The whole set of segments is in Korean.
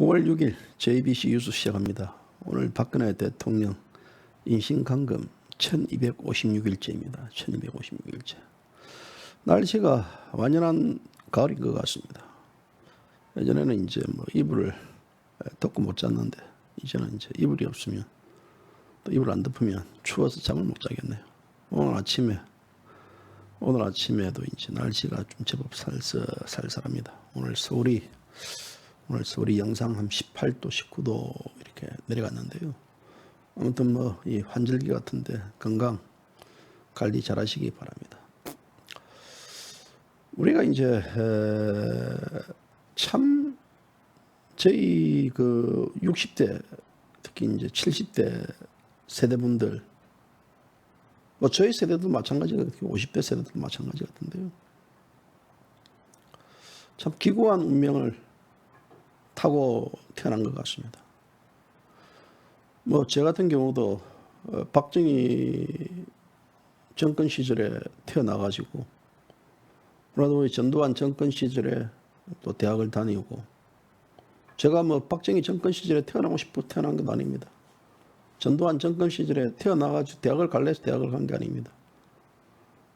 9월 6일 JBC 뉴스 시작합니다. 오늘 박근혜 대통령 인신감금 1256일째입니다. 1256일째. 날씨가 완연한 가을인 것 같습니다. 예전에는 이제 뭐 이불을 덮고 못 잤는데 이제는 이제 이불이 없으면 또 이불 안 덮으면 추워서 잠을 못 자겠네요. 오늘 아침에도 이제 날씨가 좀 제법 살살합니다. 오늘 서울이 영상 한 18도, 19도 이렇게 내려갔는데요. 아무튼 뭐 이 환절기 같은데 건강 관리 잘 하시기 바랍니다. 우리가 이제 참 저희 그 60대 특히 이제 70대 세대분들 뭐 저희 세대도 마찬가지가 50대 세대도 마찬가지 같은데요. 참 기구한 운명을 타고 태어난 것 같습니다. 뭐 저 같은 경우도 박정희 정권 시절에 태어나가지고 그래도 전두환 정권 시절에 또 대학을 다니고 제가 뭐 박정희 정권 시절에 태어나고 싶어 태어난 건 아닙니다. 전두환 정권 시절에 태어나가지고 대학을 갈래 해서 대학을 간 게 아닙니다.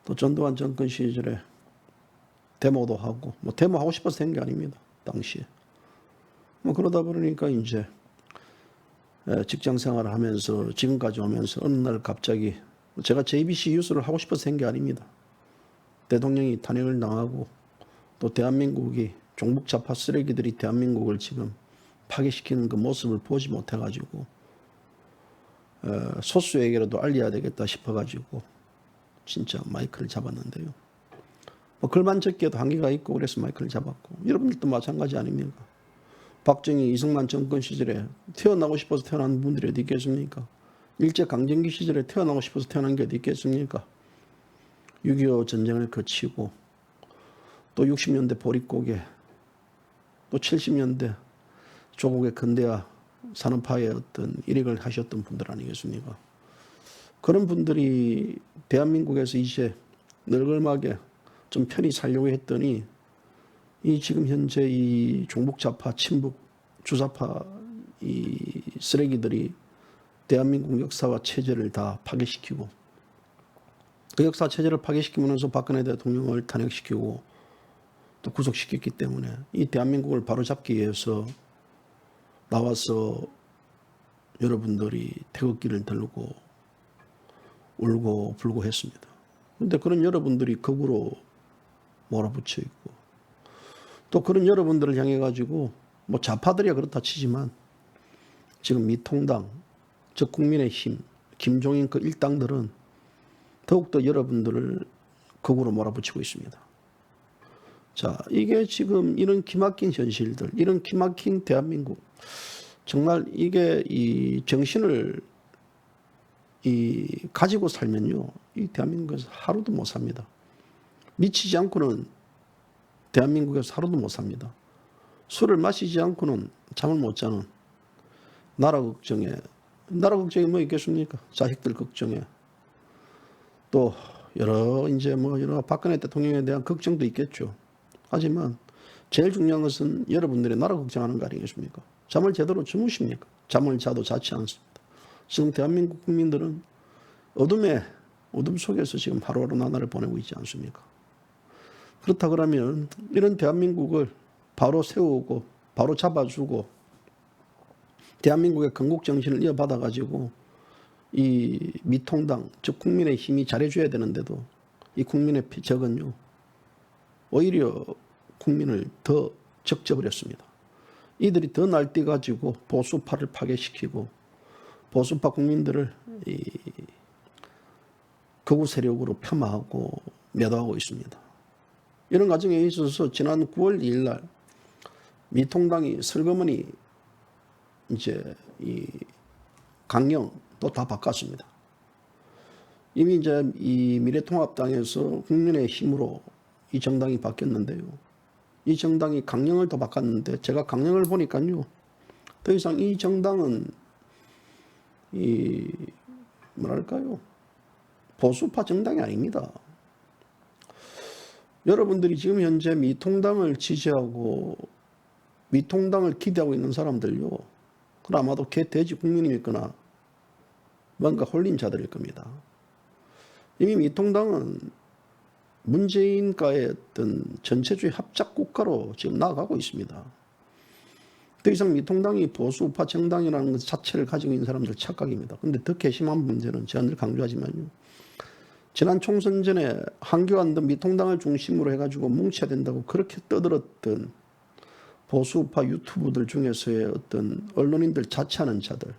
또 전두환 정권 시절에 데모도 하고 뭐 데모하고 싶어서 된 게 아닙니다. 당시에. 뭐 그러다 보니까 이제 직장 생활을 하면서 지금까지 오면서 어느 날 갑자기 제가 JBC 뉴스를 하고 싶어서 한 게 아닙니다. 대통령이 탄핵을 당하고 또 대한민국이 종북 좌파 쓰레기들이 대한민국을 지금 파괴시키는 그 모습을 보지 못해가지고 소수에게라도 알려야 되겠다 싶어가지고 진짜 마이크를 잡았는데요. 뭐 글만 적기에도 한계가 있고 그래서 마이크를 잡았고 여러분들도 마찬가지 아닙니까? 박정희, 이승만 정권 시절에 태어나고 싶어서 태어난 분들이 어디 있겠습니까? 일제강점기 시절에 태어나고 싶어서 태어난 게 어디 있겠습니까? 6.25 전쟁을 거치고 또 60년대 보릿고개 또 70년대 조국의 근대화 산업화의 어떤 일익을 하셨던 분들 아니겠습니까? 그런 분들이 대한민국에서 이제 널걸하게 좀 편히 살려고 했더니 이 지금 현재 이 종북 좌파, 친북 주사파 이 쓰레기들이 대한민국 역사와 체제를 다 파괴시키고 그 역사 체제를 파괴시키면서 박근혜 대통령을 탄핵시키고 또 구속시켰기 때문에 이 대한민국을 바로잡기 위해서 나와서 여러분들이 태극기를 들고 울고 불고 했습니다. 그런데 그런 여러분들이 거꾸로 몰아붙여 있고 또 그런 여러분들을 향해 가지고 뭐 좌파들이야 그렇다 치지만 지금 미통당, 즉 국민의힘, 김종인 그 일당들은 더욱더 여러분들을 거꾸로 몰아붙이고 있습니다. 자, 이게 지금 이런 기막힌 현실들, 이런 기막힌 대한민국, 정말 이게 이 정신을 가지고 살면요, 이 대한민국에서 하루도 못 삽니다. 미치지 않고는 대한민국에서 하루도 못 삽니다. 술을 마시지 않고는 잠을 못 자는 나라 걱정에 뭐 있겠습니까? 자식들 걱정에 또 여러 박근혜 대통령에 대한 걱정도 있겠죠. 하지만 제일 중요한 것은 여러분들이 나라 걱정하는 거 아니겠습니까? 잠을 제대로 주무십니까? 잠을 자도 자지 않습니다. 지금 대한민국 국민들은 어둠 속에서 지금 하루하루 나날을 보내고 있지 않습니까? 그렇다 그러면 이런 대한민국을 바로 세우고 바로 잡아주고 대한민국의 건국정신을 이어받아 가지고 이 미통당 즉 국민의 힘이 잘해줘야 되는데도 이 국민의 적은요 오히려 국민을 더 적져버렸습니다. 이들이 더 날뛰어가지고 보수파를 파괴시키고 보수파 국민들을 이 극우 세력으로 폄하하고 매도하고 있습니다. 이런 과정에 있어서 지난 9월 2일 날 미통당이 슬그머니 이제 이 강령 또 다 바꿨습니다. 이미 이제 이 미래통합당에서 국민의힘으로 이 정당이 바뀌었는데요. 이 정당이 강령을 또 바꿨는데 제가 강령을 보니까요. 더 이상 이 정당은 보수파 정당이 아닙니다. 여러분들이 지금 현재 미통당을 지지하고 미통당을 기대하고 있는 사람들요. 그럼 아마도 개돼지 국민이겠거나 뭔가 홀린 자들일 겁니다. 이미 미통당은 문재인과의 어떤 전체주의 합작 국가로 지금 나아가고 있습니다. 더 이상 미통당이 보수 우파 정당이라는 것 자체를 가지고 있는 사람들 착각입니다. 그런데 더 괘씸한 문제는 제가 늘 강조하지만요. 지난 총선 전에 한교안 등 미통당을 중심으로 해가지고 뭉쳐야 된다고 그렇게 떠들었던 보수 우파 유튜브들 중에서의 어떤 언론인들 자처하는 자들,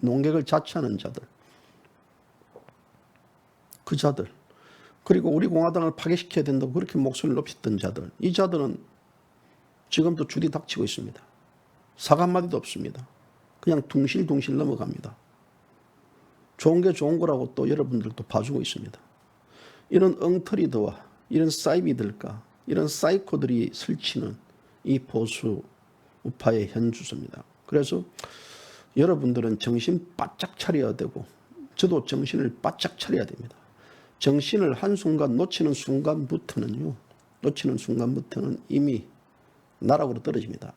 농객을 자처하는 자들, 그 자들, 그리고 우리 공화당을 파괴시켜야 된다고 그렇게 목소리를 높였던 자들, 이 자들은 지금도 줄이 닥치고 있습니다. 사과 한마디도 없습니다. 그냥 둥실둥실 넘어갑니다. 좋은 게 좋은 거라고 또 여러분들도 봐주고 있습니다. 이런 엉터리들과 이런 사이비들과 이런 사이코들이 설치는 이 보수 우파의 현주소입니다. 그래서 여러분들은 정신 바짝 차려야 되고 저도 정신을 바짝 차려야 됩니다. 정신을 한순간 놓치는 순간부터는 이미 나락으로 떨어집니다.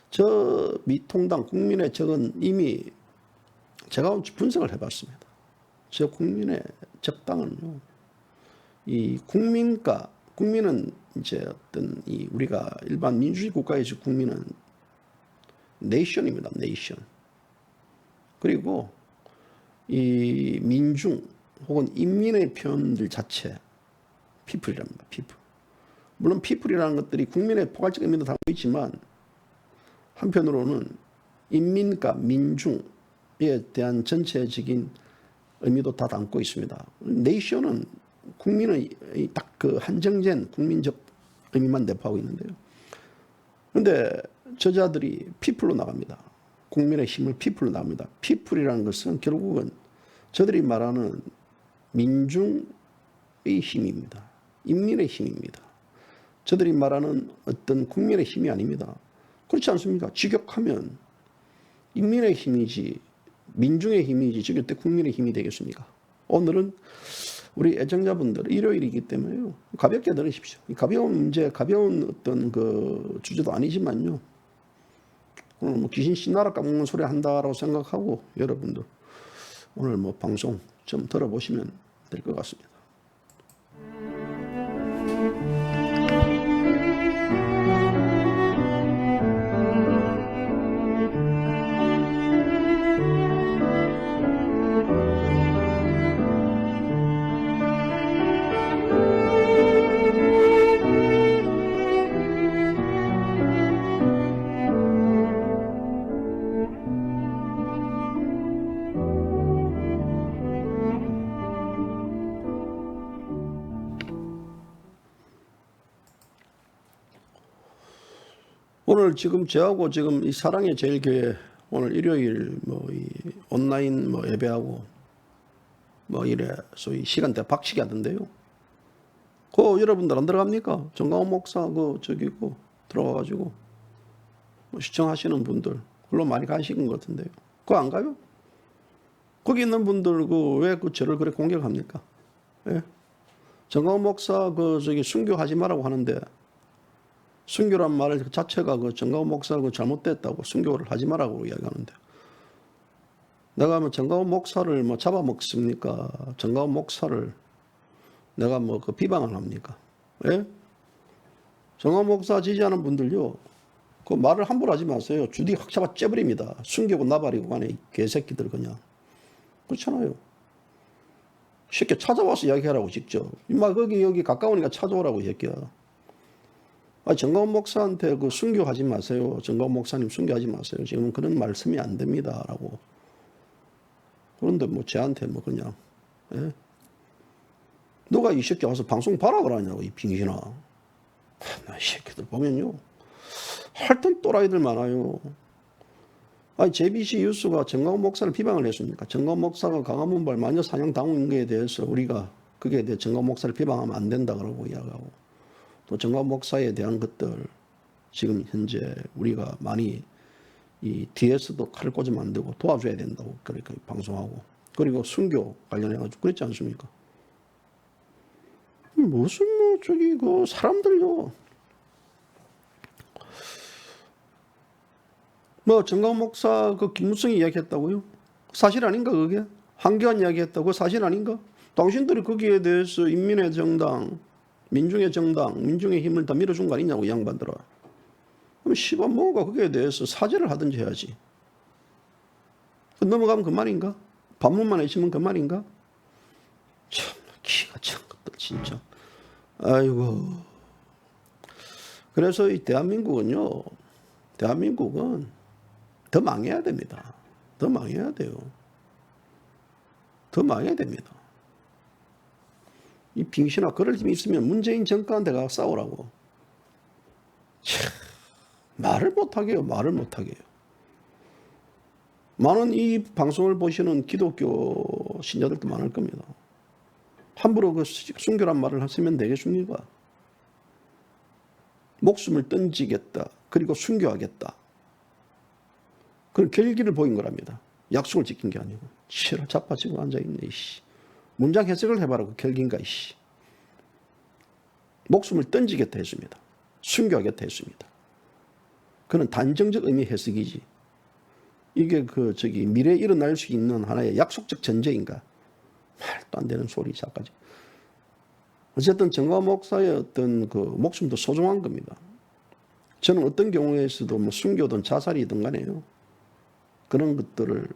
저 미통당 국민의 적은 이미 제가 분석을 해봤습니다. 저 국민의 적당은요, 이 국민은 이제 어떤 이 우리가 일반 민주주의 국가에서 국민은 네이션입니다. 네이션. 그리고 이 민중 혹은 인민의 표현들 자체 피플이랍니다. 피플. 물론 피플이라는 것들이 국민의 포괄적 의미도 담고 있지만 한편으로는 인민과 민중에 대한 전체적인 의미도 다 담고 있습니다. 네이션은 국민의 딱 그 한정된 국민적 의미만 내포하고 있는데요. 그런데 저자들이 피플로 나갑니다. 국민의 힘을 피플로 나갑니다. 피플이라는 것은 결국은 저들이 말하는 민중의 힘입니다. 인민의 힘입니다. 저들이 말하는 어떤 국민의 힘이 아닙니다. 그렇지 않습니까? 직역하면 인민의 힘이지 민중의 힘이지 저게 때 국민의 힘이 되겠습니까? 오늘은 우리 애청자분들 일요일이기 때문에요. 가볍게 들으십시오. 가벼운 문제, 가벼운 어떤 그 주제도 아니지만요. 오늘 뭐 귀신 신나라 까먹는 소리 한다라고 생각하고 여러분들 오늘 뭐 방송 좀 들어보시면 될 것 같습니다. 오늘 지금 저하고 지금 이 사랑의 제일교회 오늘 일요일 뭐 이 온라인 뭐 예배하고 뭐 이래 소위 시간대 박치기 하던데요. 그 여러분들 안 들어갑니까? 정강원 목사 그 저기 그 들어가가지고 뭐 시청하시는 분들 그걸로 많이 가시는 것 같은데요. 그거 안 가요? 거기 있는 분들 그 왜 그 저를 그렇게 공격합니까? 예? 정강원 목사 그 저기 순교하지 말라고 하는데. 순교란 말 자체가 그 정강원 목사가 잘못됐다고 순교를 하지 말라고 이야기하는데 내가 뭐 정강원 목사를 뭐 잡아먹습니까? 정강원 목사를 내가 뭐 그 비방을 합니까? 예? 정강원 목사 지지하는 분들요 그 말을 함부로 하지 마세요. 주디 확 잡아 째버립니다. 순교고 나발이고 간에 개새끼들 그냥 그렇잖아요. 쉽게 찾아와서 이야기하라고 직접 임마 거기 여기 가까우니까 찾아오라고 이 새끼야. 정강원 목사한테 그 순교하지 마세요. 정강원 목사님 순교하지 마세요. 지금 그런 말씀이 안 됩니다. 라고. 그런데 뭐 쟤한테 뭐 그냥, 예? 너가 이 새끼 와서 방송 봐라 그러냐고, 이 빙신아. 나 이 새끼들 보면요. 하여튼 또라이들 많아요. JBC 뉴스가 정강원 목사를 비방을 했습니까? 정강원 목사가 강화문발 마녀 사냥 당한 거에 대해서 우리가 그게 대해 정강원 목사를 비방하면 안 된다 그러고 이야기하고. 또 정강원 목사에 대한 것들 지금 현재 우리가 많이 이 뒤에서도 칼을 꽂으면 안 되고 도와줘야 된다고 그렇게 방송하고 그리고 순교 관련해가지고 그랬지 않습니까? 무슨 뭐 저기 그 사람들요 뭐 정강 목사 그 김무성이 이야기했다고요? 사실 아닌가 그게? 한교안 이야기했다고 사실 아닌가? 당신들이 거기에 대해서 인민의 정당, 민중의 정당, 민중의 힘을 다 밀어준 거 아니냐고 이 양반들아. 그럼 씨발 뭐가 거기에 대해서 사죄를 하든지 해야지. 넘어가면 그만인가? 반문만 해주면 그만인가? 참 기가 찬 것들 진짜. 아이고. 그래서 이 대한민국은 더 망해야 됩니다. 더 망해야 돼요. 더 망해야 됩니다. 이 빙신아 그럴 힘이 있으면 문재인 정권한테 가서 싸우라고. 참, 말을 못하게요. 말을 못하게요. 많은 이 방송을 보시는 기독교 신자들도 많을 겁니다. 함부로 그 순교란 말을 하시면 되겠습니까? 목숨을 던지겠다. 그리고 순교하겠다. 그런 결기를 보인 거랍니다. 약속을 지킨 게 아니고. 싫어 자빠지고 앉아있네. 이씨. 문장 해석을 해봐라. 그 결기인가. 이씨. 목숨을 던지겠다 했습니다. 순교하겠다 했습니다. 그는 단정적 의미 해석이지. 이게 미래에 일어날 수 있는 하나의 약속적 전제인가? 말도 안 되는 소리 자까지. 어쨌든 정화 목사의 어떤 그 목숨도 소중한 겁니다. 저는 어떤 경우에서도 뭐 순교든 자살이든 간에요. 그런 것들을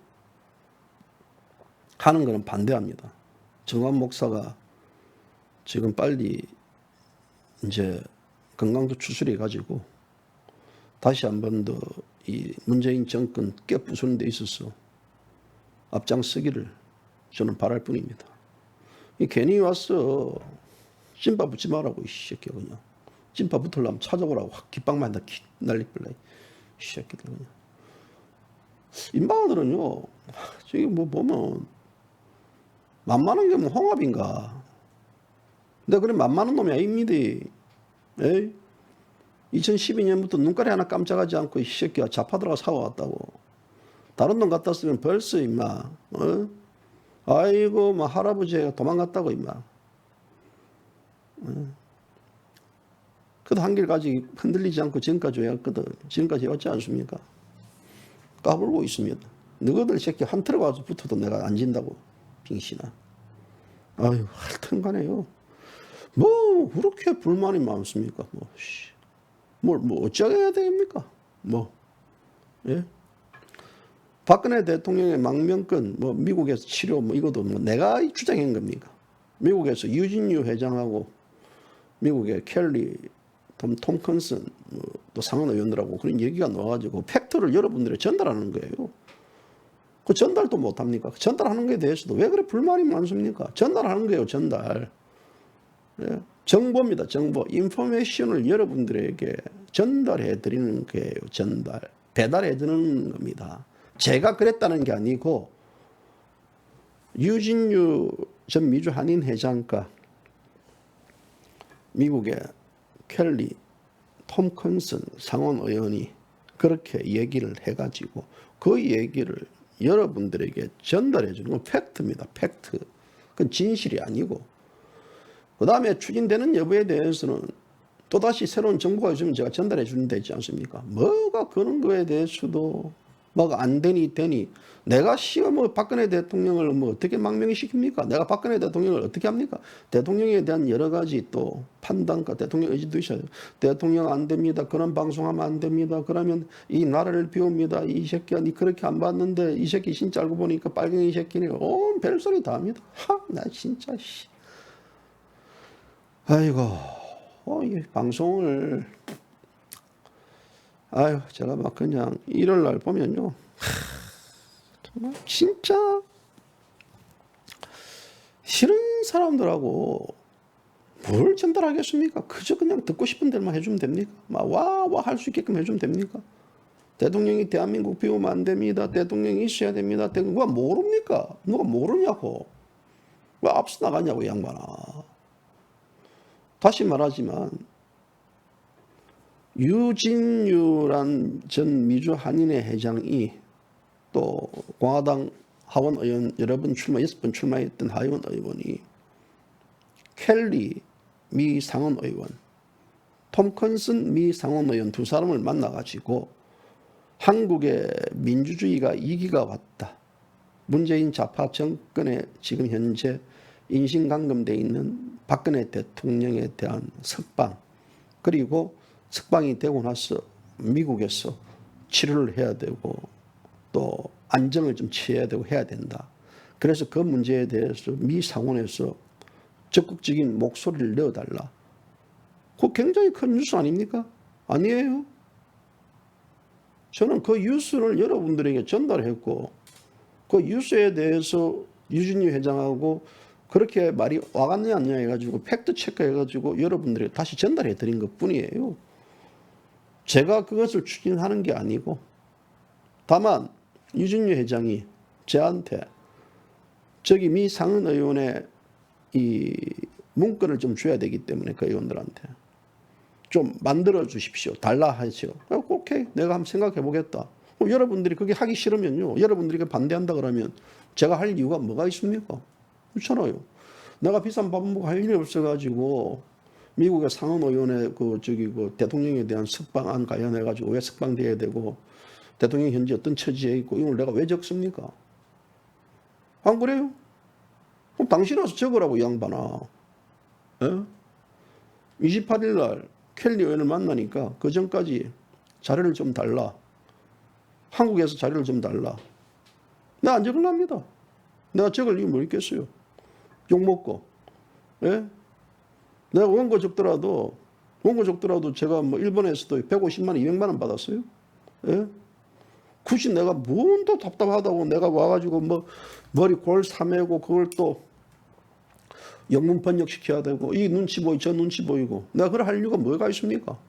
하는 것은 반대합니다. 정화 목사가 지금 빨리 이제 건강도 추스려 가지고 다시 한 번 더 이 문재인 정권 깨부수는 데 있어서 앞장서기를 저는 바랄 뿐입니다. 괜히 와서 찐파 붙지 말라고 이 새끼야 그냥. 찐파 붙으려면 찾아보라고 확 깃방만 다 날리길래 이 새끼들 그냥. 인방아들은요 저기 뭐 보면 만만한 게 뭐 홍합인가. 근데 그래 만만한 놈이 아닙니다. 에이? 2012년부터 눈가리 하나 깜짝하지 않고 이 새끼야 자파 들어가 사와왔다고. 다른 놈 갖다 쓰면 벌써 임마. 아이고 뭐 할아버지가 도망갔다고 임마. 그래도 한길 가지 흔들리지 않고 지금까지 왔거든. 지금까지 왔지 않습니까? 까불고 있습니다. 너희들 새끼 한 틀에 와서 붙어도 내가 안 진다고. 빙신아. 아유 하여튼간에요. 뭐 그렇게 불만이 많습니까? 뭐 어쩌게 됩니까? 예? 박근혜 대통령의 망명권, 미국에서 치료, 이것도 내가 주장한 겁니까? 미국에서 유진유 회장하고 미국의 켈리, 톰컨슨, 또 상원 의원들하고 그런 얘기가 나와가지고 팩트를 여러분들이 전달하는 거예요. 그 전달도 못합니까? 전달하는 것에 대해서도 왜 그래 불만이 많습니까? 전달하는 거예요, 전달. 예? 정보입니다, 정보. 인포메이션을 여러분들에게 전달해 드리는 거예요, 전달. 배달해 드리는 겁니다. 제가 그랬다는 게 아니고 유진유 전 미주 한인 회장과 미국의 켈리, 톰컨슨 상원 의원이 그렇게 얘기를 해가지고 그 얘기를 여러분들에게 전달해 주는 건 팩트입니다. 팩트. 그건 진실이 아니고 그 다음에 추진되는 여부에 대해서는 또다시 새로운 정보가 있으면 제가 전달해 주면 되지 않습니까? 뭐가 그런 거에 대해서도 뭐가 안 되니 내가 박근혜 대통령을 어떻게 망명시킵니까? 내가 박근혜 대통령을 어떻게 합니까? 대통령에 대한 여러 가지 또 판단과 대통령 의지도 있어요. 대통령 안 됩니다. 그런 방송하면 안 됩니다. 그러면 이 나라를 비웁니다. 이 새끼야 니 그렇게 안 봤는데 이 새끼 진짜 알고 보니까 빨갱이 새끼네. 별소리 다 합니다. 나 진짜 아이고 이 방송을 제가 막 그냥 일요일 날 보면요 정말 진짜 싫은 사람들하고 뭘 전달하겠습니까? 그저 그냥 듣고 싶은 대로만 해주면 됩니까? 와 할 수 있게끔 해주면 됩니까? 대통령이 대한민국 비우면 안 됩니다. 대통령이 있어야 됩니다. 누가 모릅니까? 누가 모르냐고. 왜 앞서 나가냐고 이 양반아. 다시 말하지만 유진유란 전 미주 한인회 회장이 또 공화당 하원 의원 여러 번 6번 출마했던 하원 의원이 켈리 미 상원 의원, 톰컨슨 미 상원 의원 두 사람을 만나가지고 한국의 민주주의가 위기가 왔다. 문재인 좌파 정권에 지금 현재 인신감금돼 있는 박근혜 대통령에 대한 석방, 그리고 석방이 되고 나서 미국에서 치료를 해야 되고 또 안정을 좀 취해야 되고 해야 된다. 그래서 그 문제에 대해서 미 상원에서 적극적인 목소리를 내어달라. 그거 굉장히 큰 뉴스 아닙니까? 아니에요. 저는 그 뉴스를 여러분들에게 전달했고 그 뉴스에 대해서 유진희 회장하고 그렇게 말이 와갔냐 안 해가지고 팩트 체크해가지고 여러분들에게 다시 전달해 드린 것 뿐이에요. 제가 그것을 추진하는 게 아니고 다만 유진희 회장이 저한테 저기 미 상원 의원의 이 문건을 좀 줘야 되기 때문에 그 의원들한테 좀 만들어 주십시오. 달라 하시오. 오케이, 내가 한번 생각해 보겠다. 여러분들이 그게 하기 싫으면요, 여러분들이 반대한다 그러면 제가 할 이유가 뭐가 있습니까? 그렇잖아요. 내가 비싼 밥 먹고 할 일이 없어가지고 미국의 상원 의원의 그 대통령에 대한 석방안 관련해가지고 왜 석방돼야 되고 대통령이 현재 어떤 처지에 있고 이걸 내가 왜 적습니까? 안 그래요? 그럼 당신 와서 적으라고 이 양반아. 예? 28일 날 켈리 의원을 만나니까 그 전까지 자료를 좀 달라. 한국에서 자료를 좀 달라. 내가 안 적을랍니다. 내가 적을 이유 뭐 있겠어요? 욕먹고. 예? 내가 원고 적더라도 제가 뭐 일본에서도 150만 원, 200만 원 받았어요. 예? 굳이 내가 뭔 또 답답하다고 내가 와가지고 뭐 머리 골 사매고 그걸 또 영문 번역시켜야 되고 이 눈치 보이고 저 눈치 보이고 내가 그걸 할 이유가 뭐가 있습니까?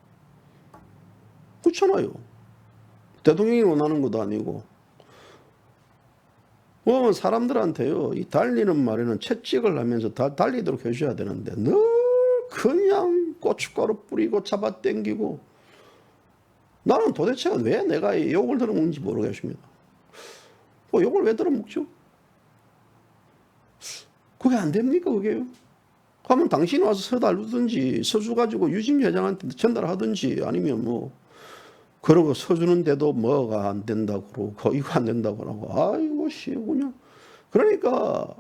그렇잖아요. 대통령이 원하는 것도 아니고. 보면 사람들한테요, 이 달리는 말에는 채찍을 하면서 달리도록 해줘야 되는데 늘 그냥 고춧가루 뿌리고 잡아당기고 나는 도대체 왜 내가 이 욕을 들어먹는지 모르겠습니다. 욕을 왜 들어먹죠? 그게 안 됩니까, 그게요? 하면 당신이 와서 서달르든지 서주가지고 유진희 회장한테 전달하든지 아니면 뭐 그러고 서주는데도 뭐가 안 된다고 그러고 이거 안 된다고 그러고 아이고 씨 그냥 그러니까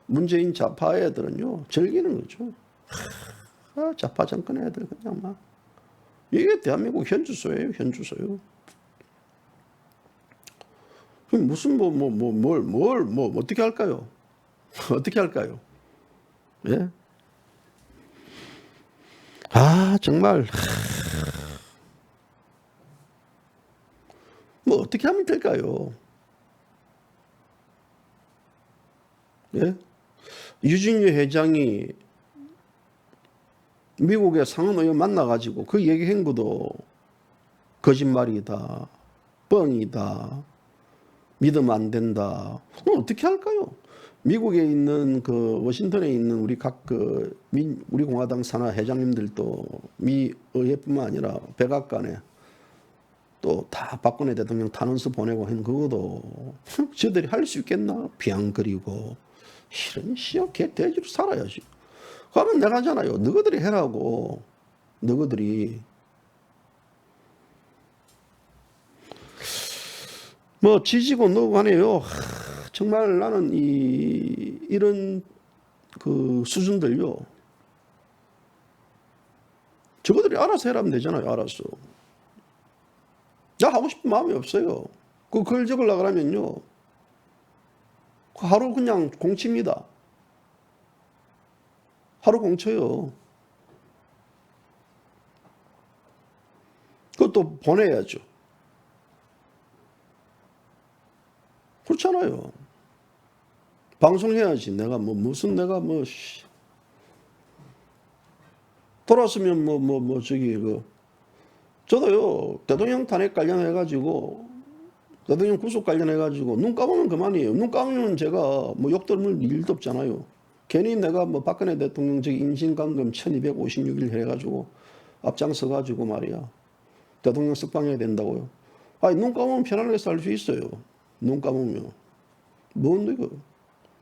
문재인 좌파 애들은요 즐기는 거죠. 좌파 정권 애들 그냥 막 이게 대한민국 현주소예요, 현주소요. 그럼 무슨 뭘 어떻게 할까요? 어떻게 할까요? 예? 정말 뭐 어떻게 하면 될까요? 예? 유진희 회장이 미국의 상원 의원 만나가지고 그 얘기한 것도 거짓말이다, 뻥이다, 믿으면 안 된다. 그럼 어떻게 할까요? 미국에 있는 그 워싱턴에 있는 우리 각 우리 공화당 산하 회장님들도 미 의회뿐만 아니라 백악관에 또 다 박근혜 대통령 탄원서 보내고 한 그것도 저들이 할 수 있겠나? 비앙거리고 이런 시어개 돼지로 살아야지. 그러면 내가 하잖아요. 너희들이 해라고. 너희들이. 뭐 지지고 너고 하네요. 정말 나는 이런 그 수준들요. 저거들이 알아서 해라면 되잖아요. 알아서. 나 하고 싶은 마음이 없어요. 글 적으려고 하면요. 하루 그냥 공칩니다. 하루 공쳐요. 그것도 보내야죠. 그렇잖아요. 방송해야지. 내가 돌았으면 저도요, 대통령 탄핵 관련해가지고, 대통령 구속 관련해가지고, 눈 감으면 그만이에요. 눈 감으면 제가 욕 들을 일도 없잖아요. 괜히 내가 박근혜 대통령 인신감금 1256일 해가지고, 앞장서가지고 말이야. 대통령 석방해야 된다고요. 눈 감으면 편안하게 살 수 있어요. 눈 감으면. 뭔데, 이거.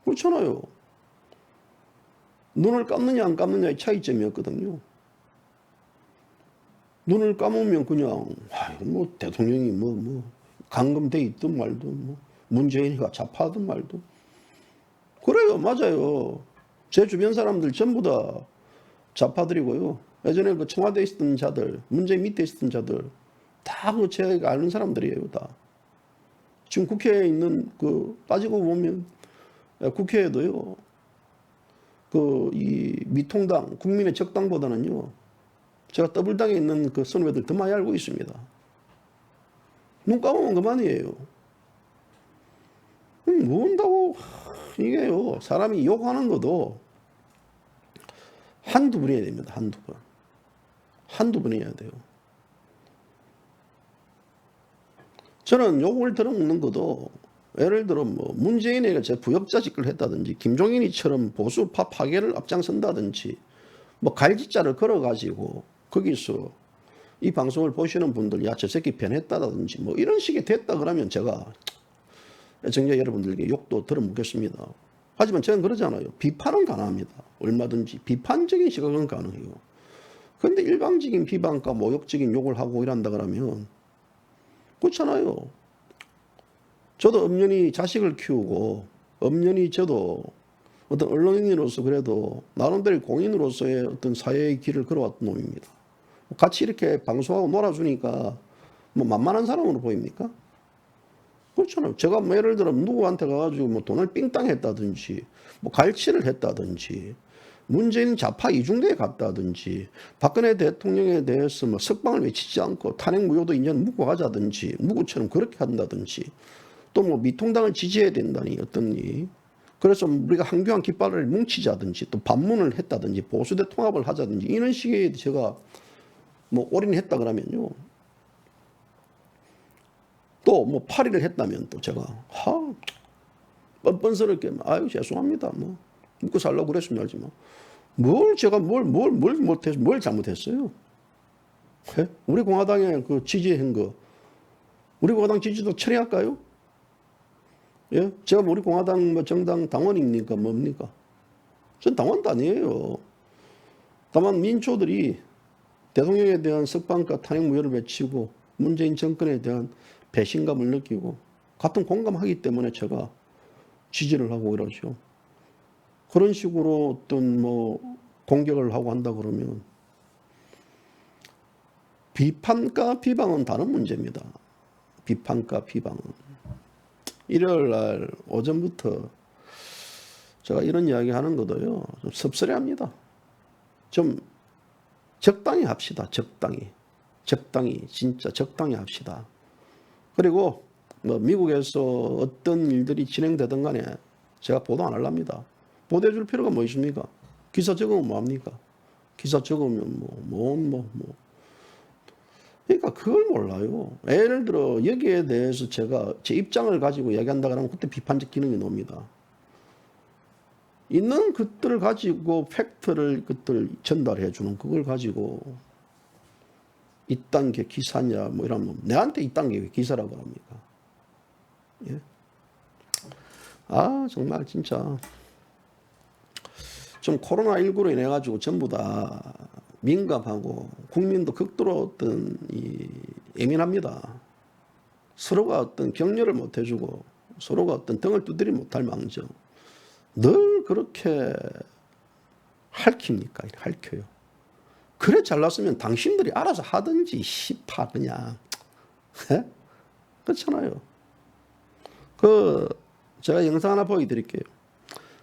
그렇잖아요. 눈을 감느냐, 안 감느냐의 차이점이었거든요. 눈을 감으면 그냥 뭐 대통령이 뭐 감금돼 있든 말든 뭐 문재인이가 좌파든 말든 그래요. 맞아요. 제 주변 사람들 전부 다 좌파들이고요. 예전에 그 청와대에 있었던 자들, 문재인 밑에 있었던 자들 다 그 제가 아는 사람들이에요. 다. 지금 국회에 있는 그 따지고 보면 국회에도요. 그 이 미통당, 국민의 적당보다는요. 제가 더블당에 있는 그 선후배들 더 많이 알고 있습니다. 눈 감으면 그만이에요. 뭔다고 이게요. 사람이 욕하는 것도 한두 번 해야 됩니다. 한두 번. 한두 번 해야 돼요. 저는 욕을 들어먹는 것도 예를 들어 뭐 문재인에게 제 부역자직을 했다든지 김종인이처럼 보수파 파괴를 앞장선다든지 뭐 갈짓자를 걸어가지고 거기서 이 방송을 보시는 분들 야 저 새끼 변했다든지 뭐 이런 식이 됐다 그러면 제가 애청자 여러분들에게 욕도 들어먹겠습니다. 하지만 저는 그러잖아요. 비판은 가능합니다. 얼마든지 비판적인 시각은 가능해요. 그런데 일방적인 비방과 모욕적인 욕을 하고 이런다 그러면 그렇잖아요. 저도 엄연히 자식을 키우고 엄연히 저도 어떤 언론인으로서 그래도 나름대로 공인으로서의 어떤 사회의 길을 걸어왔던 놈입니다. 같이 이렇게 방송하고 놀아주니까 뭐 만만한 사람으로 보입니까? 그렇잖아요. 제가 뭐 예를 들어 누구한테 가가지고 뭐 돈을 삥땅 했다든지 뭐 갈취를 했다든지 문재인 좌파 이중대에 갔다든지 박근혜 대통령에 대해서 뭐 석방을 외치지 않고 탄핵 무효도 인연 묻고 가자든지 무구처럼 그렇게 한다든지 또 뭐 미통당을 지지해야 된다니 어떤 일 그래서 우리가 한교안 깃발을 뭉치자든지 또 반문을 했다든지 보수대 통합을 하자든지 이런 식의 제가 뭐 올인했다 그러면요. 또 뭐 파리를 했다면 또 제가 뻔뻔스럽게 아유 죄송합니다 뭐 먹고 살려고 그랬으면 알지만 뭘 제가 뭘 못해서 뭘 잘못했어요? 예? 우리 공화당에 그 지지한 거 우리 공화당 지지도 철회할까요? 예? 제가 우리 공화당 뭐 정당 당원입니까 뭡니까? 전 당원도 아니에요. 다만 민초들이 대통령에 대한 석방과 탄핵 무효를 외치고 문재인 정권에 대한 배신감을 느끼고 같은 공감하기 때문에 제가 지지를 하고 이러죠. 그런 식으로 어떤 뭐 공격을 하고 한다 그러면 비판과 비방은 다른 문제입니다. 비판과 비방은. 일요일 날 오전부터 제가 이런 이야기 하는 것도요. 좀 섭섭해합니다. 좀 적당히 합시다. 적당히. 적당히 진짜 적당히 합시다. 그리고 뭐 미국에서 어떤 일들이 진행되든 간에 제가 보도 안 하랍니다. 보도해 줄 필요가 뭐 있습니까? 기사 적으면 뭐합니까? 기사 적으면 그러니까 그걸 몰라요. 예를 들어 여기에 대해서 제가 제 입장을 가지고 이야기한다 그러면 그때 비판적 기능이 놉니다. 있는 것들을 가지고 팩트를 그들 전달해 주는 그걸 가지고 이딴 게 기사냐 뭐 이러면 내한테 이딴 게 기사라고 합니까? 예? 아 정말 진짜 좀 코로나19로 인해 가지고 전부 다 민감하고 국민도 극도로 어떤 예민합니다. 서로가 어떤 격려를 못 해주고 서로가 어떤 등을 두드리 못할 망정 늘 그렇게 핥힙니까? 핥혀요. 그래 잘났으면 당신들이 알아서 하든지 씨파 그냥 그렇잖아요. 제가 영상 하나 보여드릴게요.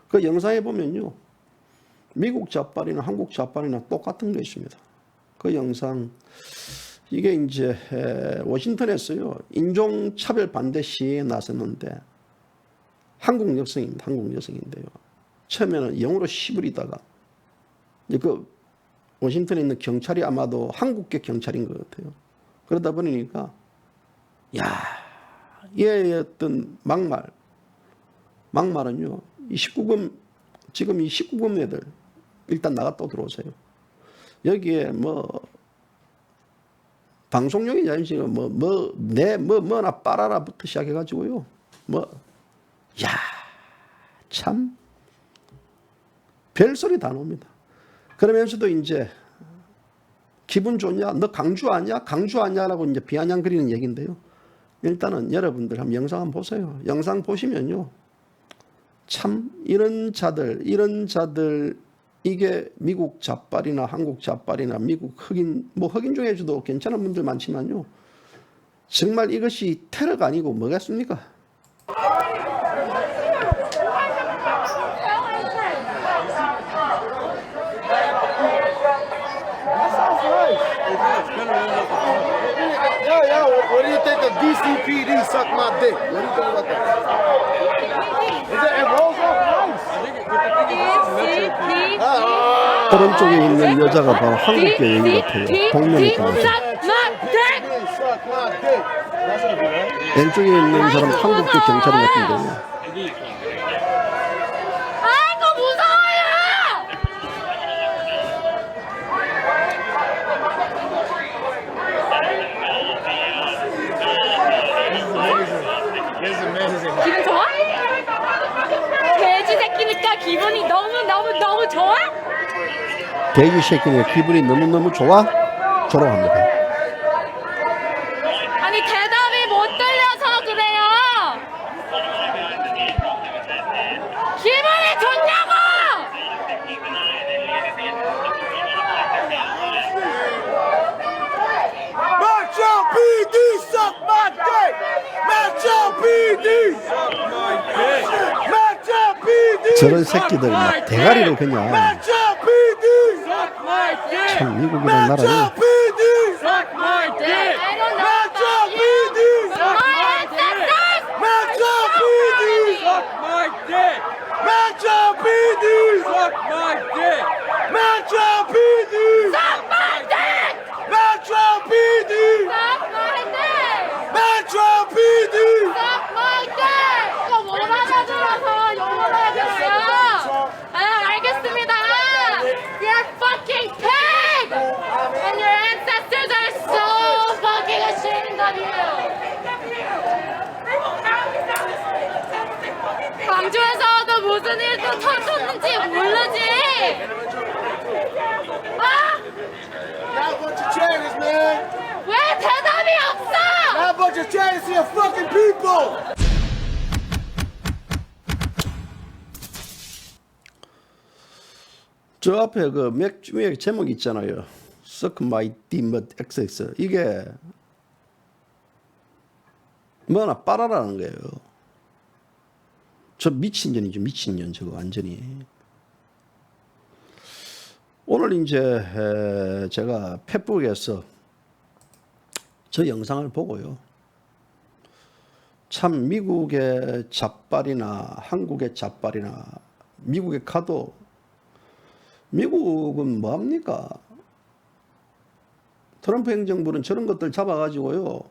그 영상에 보면요. 미국 좌빨이나 한국 좌빨이나 똑같은 게 있습니다. 그 영상 이게 이제 워싱턴에서요. 인종차별 반대 시위에 나섰는데 한국 여성입니다. 한국 여성인데요. 처음에는 영어로 시부리다가 그 워싱턴에 있는 경찰이 아마도 한국계 경찰인 것 같아요. 그러다 보니까 얘의 어떤 막말은요. 이 19금 지금 이 19금 애들 일단 나갔다 들어오세요. 여기에 뭐 방송용이 아니지만 뭐나 빨아라부터 시작해가지고요. 참 별소리 다 나옵니다. 그러면서도 이제 기분 좋냐? 너 강주하냐? 강주하냐라고 이제 비아냥거리는 얘기인데요. 일단은 여러분들 한번 영상 한번 보세요. 영상 보시면요. 참 이런 자들 이게 미국 잡발이나 한국 잡발이나 미국 흑인 뭐 흑인 중에서도 괜찮은 분들 많지만요. 정말 이것이 테러가 아니고 뭐겠습니까? Yeah, what do you think of DCPD suck my dick? What do you think about that? It rolls off nice. 오른쪽에 있는 여자가 바로 한국계 여인 같아요. 복면이 강하죠. Suck my dick. That's what it is, right? 왼쪽에 있는 사람 한국계 경찰 같은데요. 아이고 무서워요. This is amazing. 기분 좋아? 돼지 새끼니까 기분이 너무 좋아? 돼지 새끼는 기분이 너무너무 좋아? 조롱합니다. 아니 대답이 못 들려서 그래요. 기분이 좋냐고! Macho PD suck my dick. Macho PD suck my dick. Macho PD. 저런 새끼들 막 대가리로 그냥 Macho PD suck my dick. 참 미국이라는 나라에 Macho PD suck my dick. I don't know Macho about you. PD suck My my dick. ancestors! Macho PD suck my dick. Macho PD suck my dick. Macho PD Suck my dick! Macho PD Suck my dick! Macho PD. Suck my dick! 이거 원하냐 들어서 영어로 해주세요. 아, 알겠습니다. You're fucking pig! And your ancestors are so fucking ashamed of you. 광주에서도 무슨 일도 터졌는지 모르지? 아? Not a bunch of traitors, man. 왜 대답이 없어? Not a bunch of traitors to your fucking people. 저 앞에 그 맥주의 제목 있잖아요. Suck my dick XX. 이게 뭐나 빨아라는 거예요. 저 미친년이죠. 미친년 저거 완전히. 오늘 이제 제가 페북에서 저 영상을 보고요. 참 미국의 잡발이나 한국의 잡발이나 미국에 가도 미국은 뭐합니까? 트럼프 행정부는 저런 것들 잡아가지고요.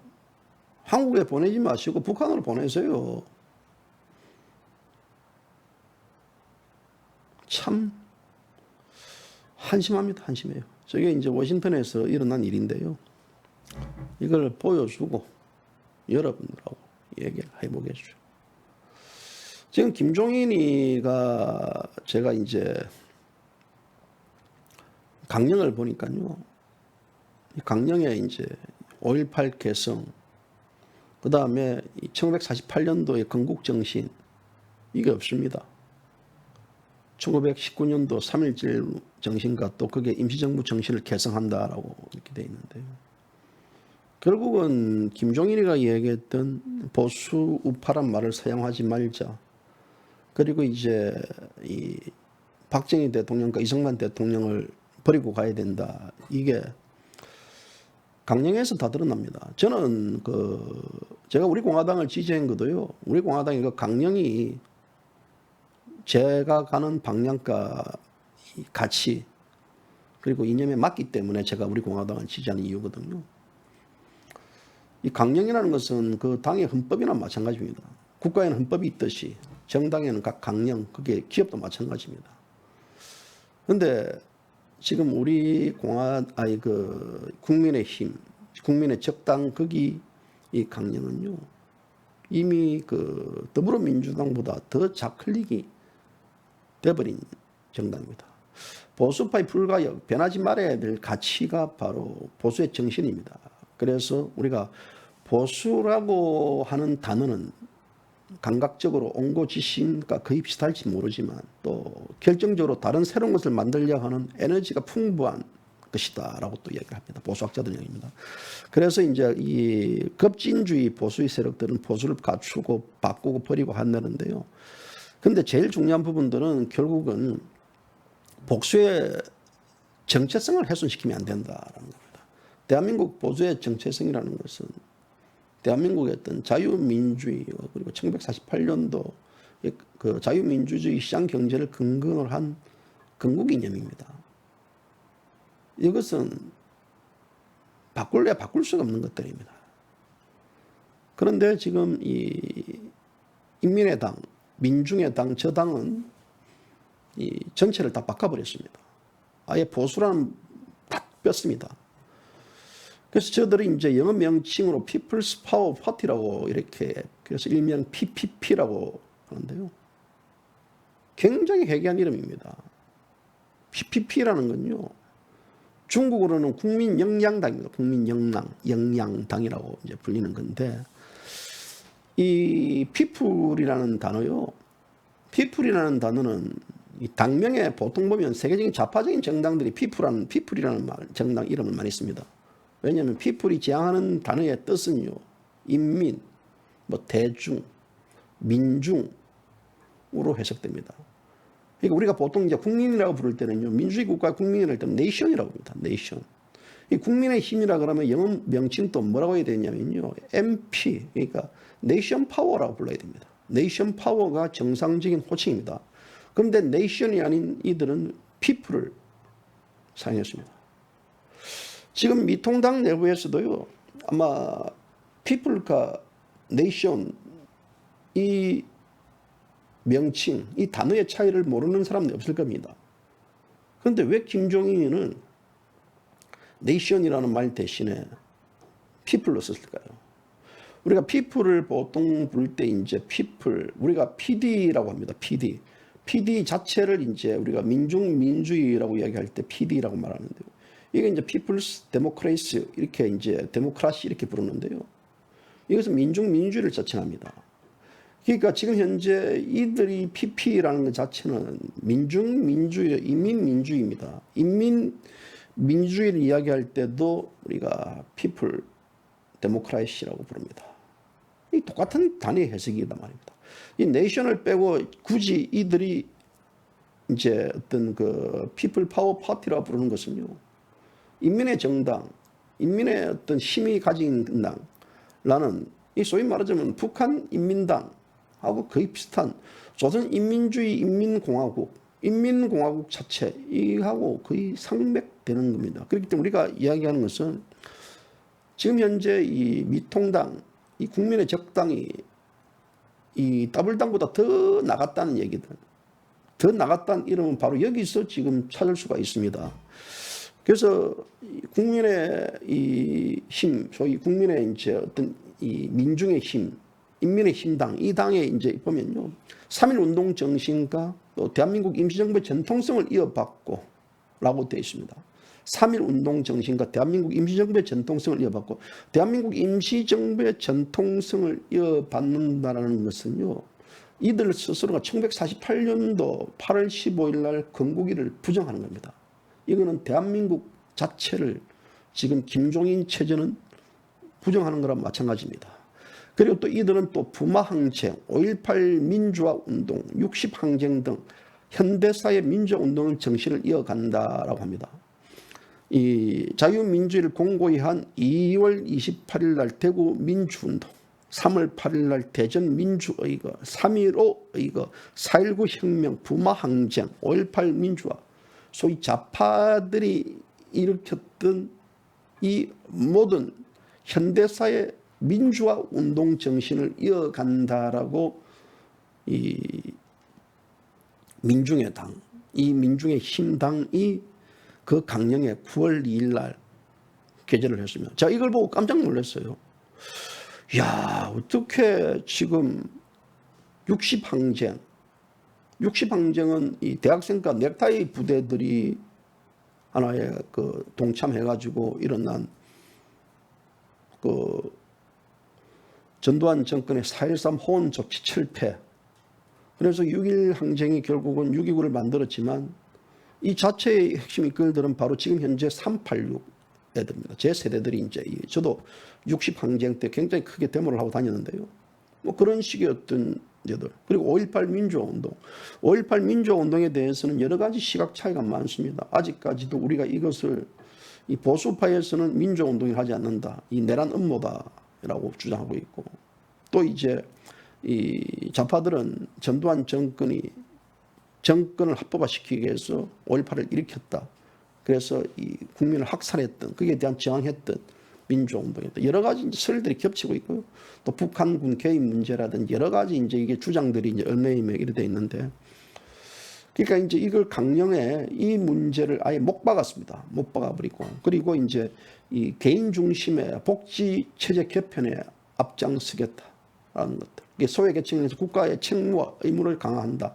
한국에 보내지 마시고 북한으로 보내세요. 참 한심합니다. 한심해요. 저게 이제 워싱턴에서 일어난 일인데요. 이걸 보여주고 여러분들하고 얘기를 해보겠죠. 지금 김종인이가 제가 이제 강령을 보니까요. 이 강령에 이제 5.18 개성, 그 다음에 1948년도의 건국정신, 이게 없습니다. 1919년도 3.1절 정신과 또 그게 임시정부 정신을 개성한다라고 이렇게 되어 있는데요. 결국은 김종인이가 얘기했던 보수 우파란 말을 사용하지 말자. 그리고 이제 이 박정희 대통령과 이승만 대통령을 버리고 가야 된다. 이게 강령에서 다 드러납니다. 저는 제가 우리 공화당을 지지한 것도요. 우리 공화당이 그 강령이 제가 가는 방향과 가치 그리고 이념에 맞기 때문에 제가 우리 공화당을 지지하는 이유거든요. 이 강령이라는 것은 그 당의 헌법이나 마찬가지입니다. 국가에는 헌법이 있듯이 정당에는 각 강령, 그게 기업도 마찬가지입니다. 그런데 지금 우리 국민의 힘, 국민의 적당 거기 이 강령은요, 이미 더불어민주당보다 더 좌클릭이 돼버린 정당입니다. 보수파의 불가역, 변하지 말아야 될 가치가 바로 보수의 정신입니다. 그래서 우리가 보수라고 하는 단어는 감각적으로 옹고지신과 거의 비슷할지 모르지만 또 결정적으로 다른 새로운 것을 만들려고 하는 에너지가 풍부한 것이다라고 또 이야기를 합니다. 보수학자들 이야기입니다. 그래서 이제 이 급진주의 보수의 세력들은 보수를 갖추고 바꾸고 버리고 한다는데요. 근데 제일 중요한 부분들은 결국은 복수의 정체성을 훼손시키면 안 된다라는 겁니다. 대한민국 보수의 정체성이라는 것은 대한민국의 어떤 자유민주주의 그리고 1948년도 그 자유민주주의 시장 경제를 근거로 한 건국 이념입니다. 이것은 바꿀래야 바꿀 수가 없는 것들입니다. 그런데 지금 이 인민의 당, 민중의 당, 저 당은 이 전체를 다 바꿔버렸습니다. 아예 보수라는 다 뺐습니다. 그래서 저들이 이제 영어 명칭으로 People's Power Party라고 이렇게 그래서 일명 PPP라고 하는데요. 굉장히 해괴한 이름입니다. PPP라는 건요. 중국어로는 국민영양당입니다. 국민영양당이라고 이제 불리는 건데 이 people이라는 단어요. people이라는 단어는 이 당명에 보통 보면 세계적인 좌파적인 정당들이 people이라는 정당 이름을 많이 씁니다. 왜냐하면 people이 지향하는 단어의 뜻은요. 인민, 뭐 대중, 민중으로 해석됩니다. 그러니까 우리가 보통 이제 국민이라고 부를 때는요. 민주주의 국가의 국민이라고 할 때는 nation이라고 합니다. nation. 이 국민의 힘이라 그러면 영어 명칭 또 뭐라고 해야 되냐면요. MP, 그러니까 nation power라고 불러야 됩니다. nation power가 정상적인 호칭입니다. 그런데 nation이 아닌 이들은 people을 사용했습니다. 지금 미통당 내부에서도요. 아마 people과 nation 이 명칭, 이 단어의 차이를 모르는 사람이 없을 겁니다. 그런데 왜 김종인은 nation이라는 말 대신에 people로 썼을까요? 우리가 people을 보통 부를 때 이제 people, 우리가 PD라고 합니다. PD. PD 자체를 이제 우리가 민주주의라고 이야기할 때 PD라고 말하는데요. 이게 이제 People's Democracy 이렇게 이제 데모크라시 이렇게 부르는데요. 이것은 민주주의를 자칭합니다. 그러니까 지금 현재 이들이 PP라는 것 자체는 민주주의, 인민민주주의입니다. 인민민주주의를 이야기할 때도 우리가 People Democracy라고 부릅니다. 이 똑같은 단위의 해석이란 말입니다. 이 nation을 빼고 굳이 이들이 이제 어떤 그 People Power Party라고 부르는 것은요. 인민의 정당, 인민의 어떤 힘이 가진 당라는 이 소위 말하자면 북한 인민당하고 거의 비슷한 조선인민주의 인민공화국, 인민공화국 자체 이하고 거의 상맥되는 겁니다. 그렇기 때문에 우리가 이야기하는 것은 지금 현재 이 미통당, 이 국민의 적당이 이 더블당보다 더 나갔다는 얘기들, 더 나갔다는 이름은 바로 여기서 지금 찾을 수가 있습니다. 그래서 국민의 이 힘, 소위 국민의 이제 어떤 이 민중의 힘, 인민의 힘당, 이 당에 이제 보면요. 3.1 운동 정신과 또 대한민국 임시정부의 전통성을 이어받고 라고 되어 있습니다. 3.1 운동 정신과 대한민국 임시정부의 전통성을 이어받고 대한민국 임시정부의 전통성을 이어받는다는 것은요. 이들 스스로가 1948년도 8월 15일 날 건국일을 부정하는 겁니다. 이거는 대한민국 자체를 지금 김종인 체제는 부정하는 거랑 마찬가지입니다. 그리고 또 이들은 또 부마항쟁, 5.18 민주화 운동, 60항쟁 등 현대사의 민주화 운동의 정신을 이어간다라고 합니다. 이 자유민주주의를 공고히 한 2월 28일 날 대구 민주운동, 3월 8일 날 대전 민주의거, 3.15 의거, 4.19 혁명, 부마항쟁, 5.18 민주화, 소위 좌파들이 일으켰던 이 모든 현대사의 민주화 운동 정신을 이어간다라고 이 민중의 당, 이 민중의 힘당이 그 강령에 9월 2일 날 게재를 했습니다. 제가 이걸 보고 깜짝 놀랐어요. 야, 어떻게 지금 60항쟁, 60항쟁은 이 대학생과 넥타이 부대들이 하나의 그 동참해가지고 일어난 그 전두환 정권의 4.13 호원 조치 철폐. 그래서 6.1 항쟁이 결국은 6.29를 만들었지만 이 자체의 핵심 이끌들은 바로 지금 현재 386 애들입니다. 제 세대들이 이제 저도 60 항쟁 때 굉장히 크게 데모를 하고 다녔는데요. 뭐 그런 식의 어떤 이제들 그리고 5.18 민주화운동, 5.18 민주화운동에 대해서는 여러 가지 시각 차이가 많습니다. 아직까지도 우리가 이것을 이 보수파에서는 민주화운동을 하지 않는다, 이 내란 음모다라고 주장하고 있고, 또 이제 이 좌파들은 전두환 정권이 정권을 합법화시키기 위해서 5.18을 일으켰다. 그래서 이 국민을 학살했던, 거기에 대한 저항했던 민주화운동이었다. 여러 가지 이제 설들이 겹치고 있고요. 또 북한군 개입 문제라든지 여러 가지 이제 이게 주장들이 이제 얽매이게 돼 있는데, 그러니까 이제 이걸 강령에 이 문제를 아예 못 박았습니다. 못 박아버리고, 그리고 이제 이 개인 중심의 복지 체제 개편에 앞장서겠다라는 것들. 이게 소외계층에서 국가의 책무와 의무를 강화한다.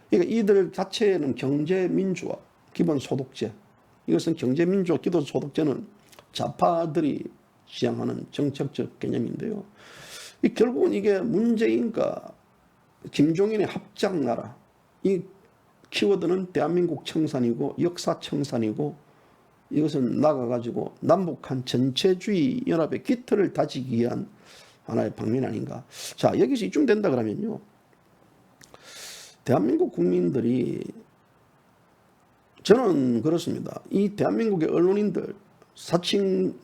그러니까 이들 자체는 경제민주화, 기본소득제. 이것은 경제민주화, 기본소득제는 좌파들이 지향하는 정책적 개념인데요. 결국은 이게 문재인과 김종인의 합작나라, 이 키워드는 대한민국 청산이고 역사 청산이고, 이것은 나가가지고 남북한 전체주의 연합의 기틀을 다지기 위한 하나의 방면 아닌가. 자, 여기서 이쯤 된다 그러면요, 대한민국 국민들이, 저는 그렇습니다. 이 대한민국의 언론인들, 사칭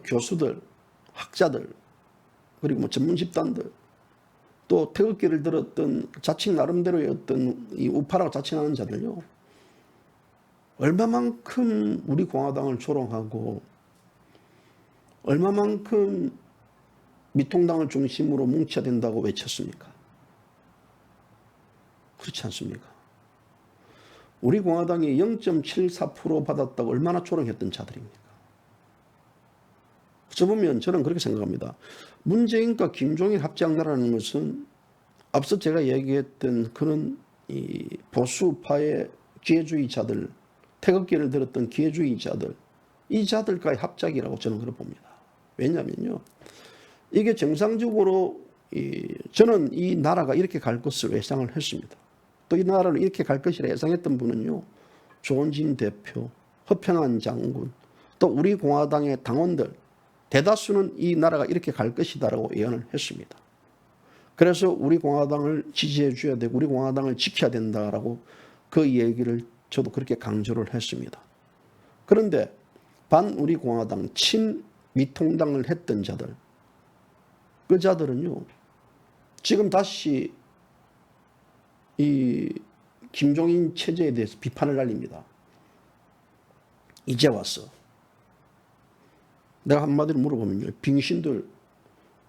교수들, 학자들, 그리고 전문 집단들, 또 태극기를 들었던 자칭 나름대로의 어떤 이 우파라고 자칭하는 자들요, 얼마만큼 우리 공화당을 조롱하고 얼마만큼 미통당을 중심으로 뭉쳐야 된다고 외쳤습니까? 그렇지 않습니까? 우리 공화당이 0.74% 받았다고 얼마나 조롱했던 자들입니까? 그저 보면 저는 그렇게 생각합니다. 문재인과 김종인 합작나라는 것은 앞서 제가 얘기했던 그런 이 보수파의 기회주의자들, 태극기를 들었던 기회주의자들, 이 자들과의 합작이라고 저는 그렇게 봅니다. 왜냐하면요, 이게 정상적으로 저는 이 나라가 이렇게 갈 것을 예상을 했습니다. 또 이 나라를 이렇게 갈 것이라 예상했던 분은요, 조원진 대표, 허평한 장군, 또 우리 공화당의 당원들 대다수는 이 나라가 이렇게 갈 것이다라고 예언을 했습니다. 그래서 우리 공화당을 지지해 줘야 되고 우리 공화당을 지켜야 된다라고 그 얘기를 저도 그렇게 강조를 했습니다. 그런데 반 우리 공화당, 친 미통당을 했던 자들, 그 자들은요, 지금 다시 이 김종인 체제에 대해서 비판을 날립니다. 이제 와서. 내가 한마디로 물어보면요, 빙신들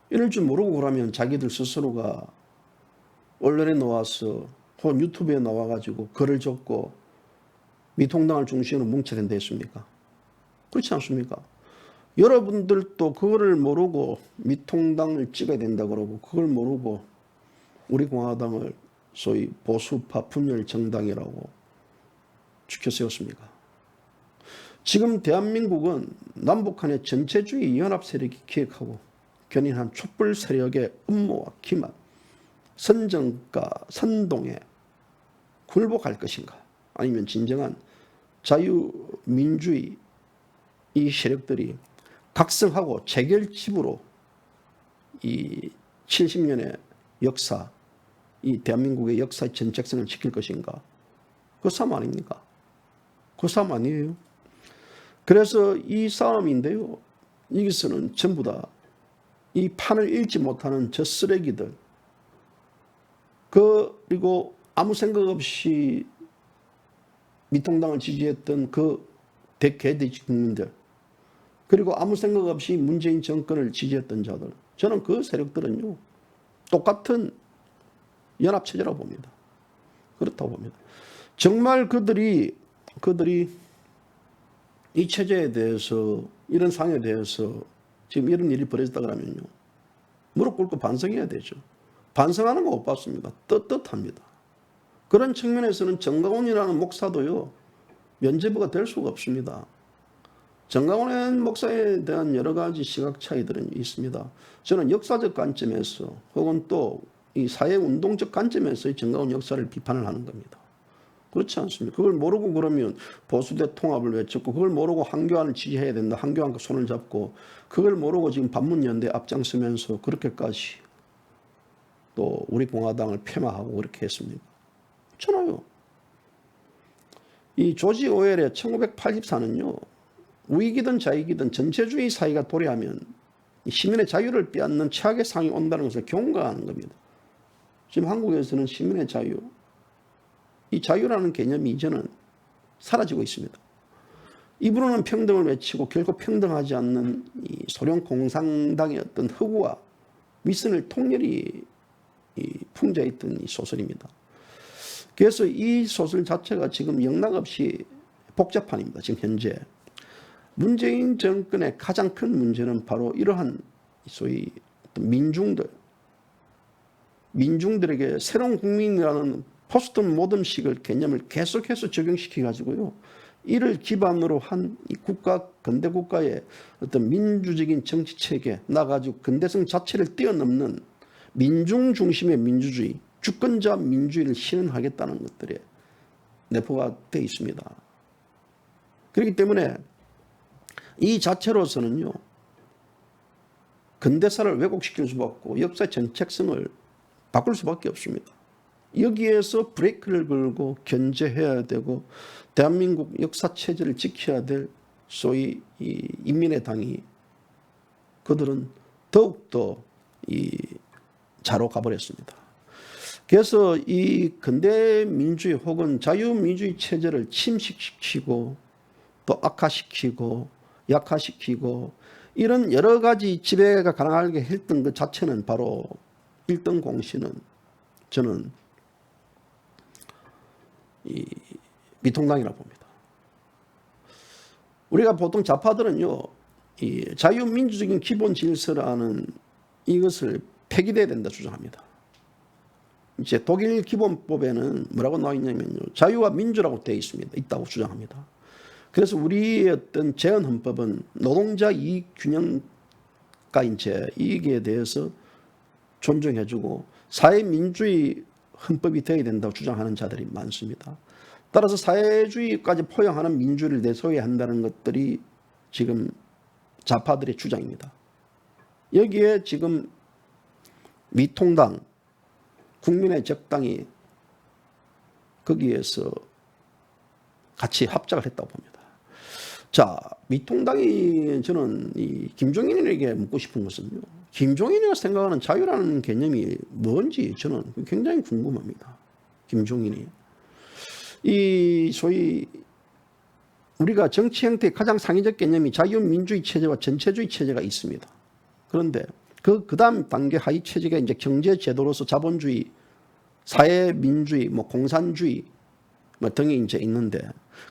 이럴 줄 모르고 그러면 자기들 스스로가 언론에 나와서 혹은 유튜브에 나와가지고 글을 적고 미통당을 중심으로 뭉쳐야 된다 했습니까? 그렇지 않습니까? 여러분들도 그거를 모르고 미통당을 찍어야 된다 그러고, 그걸 모르고 우리 공화당을 소위 보수파 분열 정당이라고 지켜 세웠습니까? 지금 대한민국은 남북한의 전체주의 연합 세력이 기획하고 견인한 촛불 세력의 음모와 기만, 선정과 선동에 굴복할 것인가, 아니면 진정한 자유민주의 이 세력들이 각성하고 재결집으로 이 70년의 역사, 이 대한민국의 역사의 전책성을 지킬 것인가? 그 싸움 아닙니까? 그 싸움 아니에요. 그래서 이 싸움인데요, 여기서는 전부 다 이 판을 읽지 못하는 저 쓰레기들, 그리고 아무 생각 없이 미통당을 지지했던 그 개돼지 국민들, 그리고 아무 생각 없이 문재인 정권을 지지했던 자들, 저는 그 세력들은요, 똑같은 연합체제라고 봅니다. 그렇다고 봅니다. 정말 그들이 이 체제에 대해서, 이런 상황에 대해서 지금 이런 일이 벌어졌다 그러면요, 무릎 꿇고 반성해야 되죠. 반성하는 거 못 봤습니다. 떳떳합니다. 그런 측면에서는 정강훈이라는 목사도요, 면죄부가 될 수가 없습니다. 정강훈 목사에 대한 여러 가지 시각 차이들은 있습니다. 저는 역사적 관점에서 혹은 또 이 사회운동적 관점에서 정강훈 역사를 비판을 하는 겁니다. 그렇지 않습니까? 그걸 모르고 그러면 보수대 통합을 외쳤고, 그걸 모르고 한교안을 지지해야 된다, 한교안과 손을 잡고, 그걸 모르고 지금 반문연대 앞장서면서 그렇게까지 또 우리 공화당을 폐마하고 그렇게 했습니까? 그렇잖아요. 이 조지 오웰의 1984는요, 우익이든 좌익이든 전체주의 사회가 도래하면 시민의 자유를 빼앗는 최악의 상황이 온다는 것을 경고하는 겁니다. 지금 한국에서는 시민의 자유, 이 자유라는 개념이 이제는 사라지고 있습니다. 입으로는 평등을 외치고 결코 평등하지 않는 이 소련 공산당의 어떤 허구와 위선을 통렬히 풍자했던 이 소설입니다. 그래서 이 소설 자체가 지금 영락없이 복잡한입니다. 지금 현재 문재인 정권의 가장 큰 문제는 바로 이러한 소위 어떤 민중들에게 새로운 국민이라는 포스트 모던식을 개념을 계속해서 적용시켜 가지고요, 이를 기반으로 한 이 국가, 근대 국가의 어떤 민주적인 정치 체계, 나가지고 근대성 자체를 뛰어넘는 민중 중심의 민주주의, 주권자 민주주의를 실현하겠다는 것들에 내포가 되어 있습니다. 그렇기 때문에 이 자체로서는요, 근대사를 왜곡시킬 수밖에 없고 역사의 정책성을 바꿀 수밖에 없습니다. 여기에서 브레이크를 걸고 견제해야 되고 대한민국 역사체제를 지켜야 될 소위 이 인민의 당이, 그들은 더욱더 이 자로 가버렸습니다. 그래서 이 근대 민주주의 혹은 자유민주주의 체제를 침식시키고 또 악화시키고 약화시키고 이런 여러 가지 지배가 가능하게 했던 그 자체는 바로 1등 공신은 저는 이 미통당이라고 봅니다. 우리가 보통 좌파들은요, 이 자유민주적인 기본 질서라는 이것을 폐기돼야 된다 주장합니다. 이제 독일 기본법에는 뭐라고 나와 있냐면요, 자유와 민주라고 되어 있습니다. 있다고 주장합니다. 그래서 우리의 어떤 제헌 헌법은 노동자 이익 균형과 이제 이익에 대해서 존중해주고 사회민주주의 헌법이 되어야 된다고 주장하는 자들이 많습니다. 따라서 사회주의까지 포용하는 민주를 내세워야 한다는 것들이 지금 좌파들의 주장입니다. 여기에 지금 미통당, 국민의 적당이 거기에서 같이 합작을 했다고 봅니다. 자, 미통당이 저는 이 김종인에게 묻고 싶은 것은요, 김종인이가 생각하는 자유라는 개념이 뭔지 저는 굉장히 궁금합니다. 김종인이 이 소위 우리가 정치 형태의 가장 상위적 개념이 자유민주주의 체제와 전체주의 체제가 있습니다. 그런데 그 다음 단계 하위 체제가 이제 경제 제도로서 자본주의, 사회민주주의, 뭐 공산주의 뭐 등이 이제 있는데,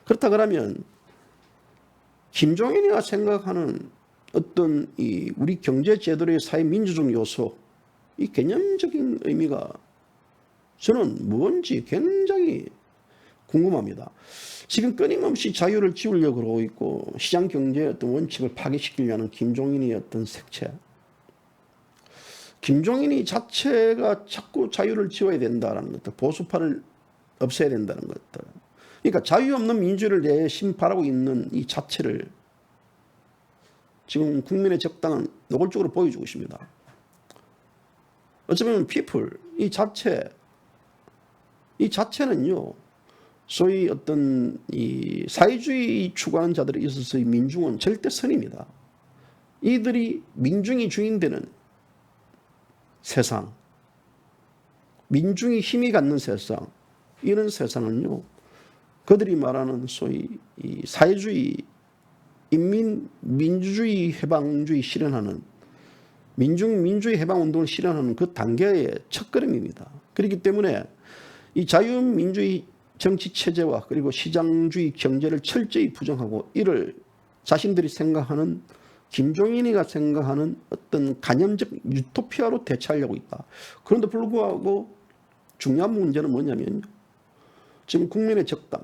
그렇다 그러면 김종인이가 생각하는 어떤 이 우리 경제 제도의 사회민주적 요소, 이 개념적인 의미가 저는 뭔지 굉장히 궁금합니다. 지금 끊임없이 자유를 지우려고 그러고 있고 시장 경제의 어떤 원칙을 파괴시키려는 김종인의 어떤 색채, 김종인이 자체가 자꾸 자유를 지워야 된다는 것들, 보수파를 없애야 된다는 것들, 그러니까 자유 없는 민주를 내심 바라고 있는 이 자체를 지금 국민의 적당은 노골적으로 보여주고 있습니다. 어쩌면 people, 이 자체는요, 소위 어떤 이 사회주의 추구하는 자들에 있어서 민중은 절대 선입니다. 이들이 민중이 주인되는 세상, 민중이 힘이 갖는 세상, 이런 세상은요, 그들이 말하는 소위 이 사회주의, 민주주의 해방주의 실현하는, 민주주의 해방운동을 실현하는 그 단계의 첫걸음입니다. 그렇기 때문에 이 자유민주주의 정치체제와 그리고 시장주의 경제를 철저히 부정하고, 이를 자신들이 생각하는, 김종인이가 생각하는 어떤 간염적 유토피아로 대체하려고 있다. 그런데 불구하고 중요한 문제는 뭐냐면요, 지금 국민의 적당,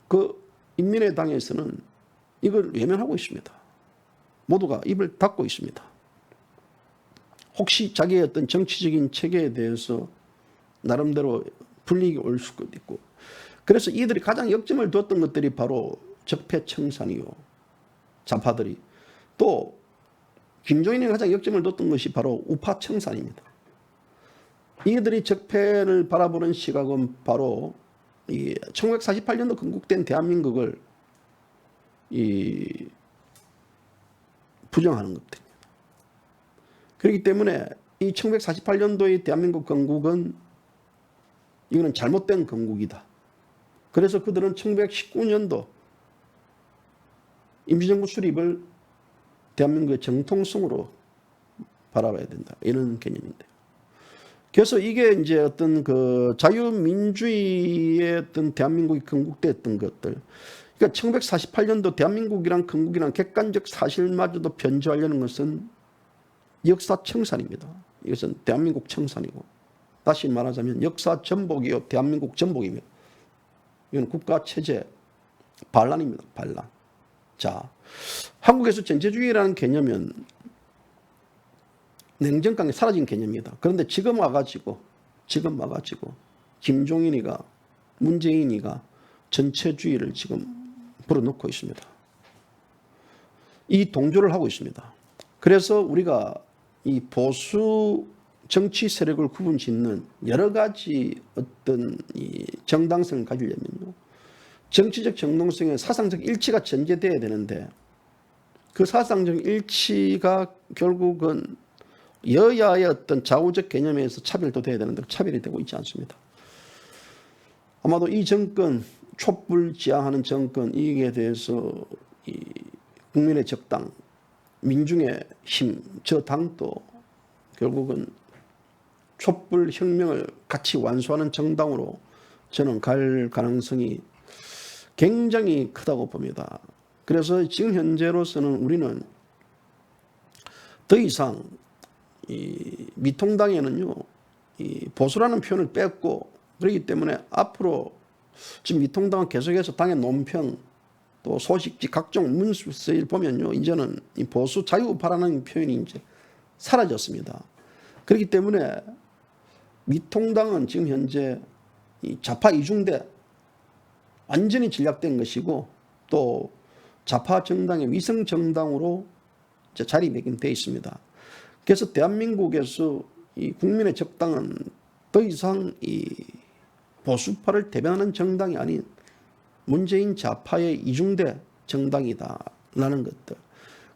그 인민의 당에서는 이걸 외면하고 있습니다. 모두가 입을 닫고 있습니다. 혹시 자기의 어떤 정치적인 체계에 대해서 나름대로 불이익이 올 수도 있고, 그래서 이들이 가장 역점을 뒀던 것들이 바로 적폐청산이요. 좌파들이. 또 김종인이 가장 역점을 뒀던 것이 바로 우파청산입니다. 이들이 적폐를 바라보는 시각은 바로 이 1948년도 건국된 대한민국을 부정하는 것들입니다. 그렇기 때문에 이 1948년도의 대한민국 건국은 이거는 잘못된 건국이다. 그래서 그들은 1919년도 임시정부 수립을 대한민국의 정통성으로 바라봐야 된다. 이런 개념인데요. 그래서 이게 이제 어떤 그 자유민주주의의 어떤 대한민국이 건국됐던 것들. 그러니까 1948년도 대한민국이란 건국이란 객관적 사실마저도 변조하려는 것은 역사 청산입니다. 이것은 대한민국 청산이고, 다시 말하자면 역사 전복이요, 대한민국 전복입니다. 이건 국가 체제 반란입니다. 반란. 자, 한국에서 전체주의라는 개념은 냉정강에 사라진 개념입니다. 그런데 지금 와가지고 김종인이가, 문재인이가 전체주의를 지금 불어넣고 있습니다. 이 동조를 하고 있습니다. 그래서 우리가 이 보수 정치 세력을 구분 짓는 여러 가지 어떤 이 정당성을 가지려면요, 정치적 정당성의 사상적 일치가 전제돼야 되는데, 그 사상적 일치가 결국은 여야의 어떤 좌우적 개념에서 차별도 돼야 되는데 차별이 되고 있지 않습니다. 아마도 이 정권, 촛불지향하는 정권, 이에 대해서 이 국민의 적당, 민중의 힘, 저 당도 결국은 촛불혁명을 같이 완수하는 정당으로 저는 갈 가능성이 굉장히 크다고 봅니다. 그래서 지금 현재로서는 우리는 더 이상 이 미통당에는요, 이 보수라는 표현을 뺐고, 그렇기 때문에 앞으로 지금 미통당은 계속해서 당의 논평, 또 소식지 각종 문서를 보면요, 이제는 이 보수 자유우파라는 표현이 이제 사라졌습니다. 그렇기 때문에 미통당은 지금 현재 이 좌파 이중대 완전히 전략된 것이고, 또 좌파 정당의 위성 정당으로 자리매김되어 있습니다. 그래서 대한민국에서 이 국민의 적당은 더 이상 이 보수파를 대변하는 정당이 아닌 문재인 좌파의 이중대 정당이다라는 것들.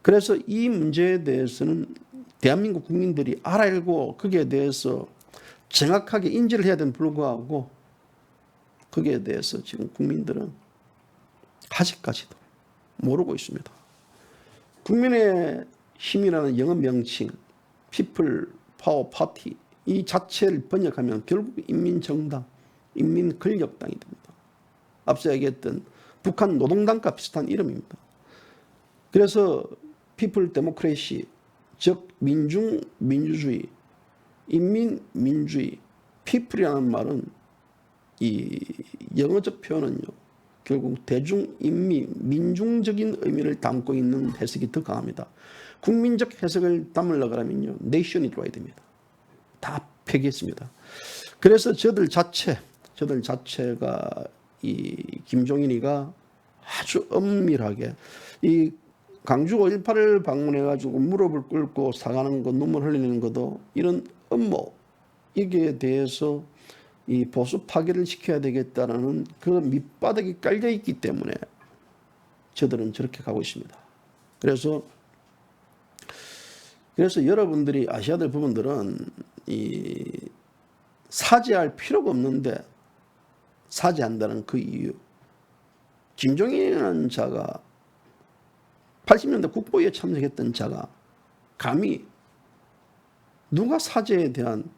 그래서 이 문제에 대해서는 대한민국 국민들이 알고 거기에 대해서 정확하게 인지를 해야 됨 불구하고 거기에 대해서 지금 국민들은 아직까지도 모르고 있습니다. 국민의 힘이라는 영어 명칭, 피플 파워 파티, 이 자체를 번역하면 결국 인민정당, 인민권력당이 됩니다. 앞서 얘기했던 북한 노동당과 비슷한 이름입니다. 그래서 피플 데모크레시, 즉 민주주의, 인민민주주의, 피플이라는 말은 이 영어적 표현은요, 결국 대중인민, 민중적인 의미를 담고 있는 해석이 더 강합니다. 국민적 해석을 담으려고 하면요, 네이션이 들어와야 됩니다. 다 폐기했습니다. 그래서 저들 자체가 이 김종인이가 아주 엄밀하게 이 광주 5.18을 방문해가지고 무릎을 꿇고 사과하는 것, 눈물 흘리는 것도 이런 음모, 이게 대해서 이 보수 파괴를 시켜야 되겠다는 그 밑바닥이 깔려 있기 때문에 저들은 저렇게 가고 있습니다. 그래서 여러분들이 아시아들 부분들은 이 사죄할 필요가 없는데 사죄한다는 그 이유. 김종인이라는 자가 80년대 국보위에 참석했던 자가 감히 누가 사죄에 대한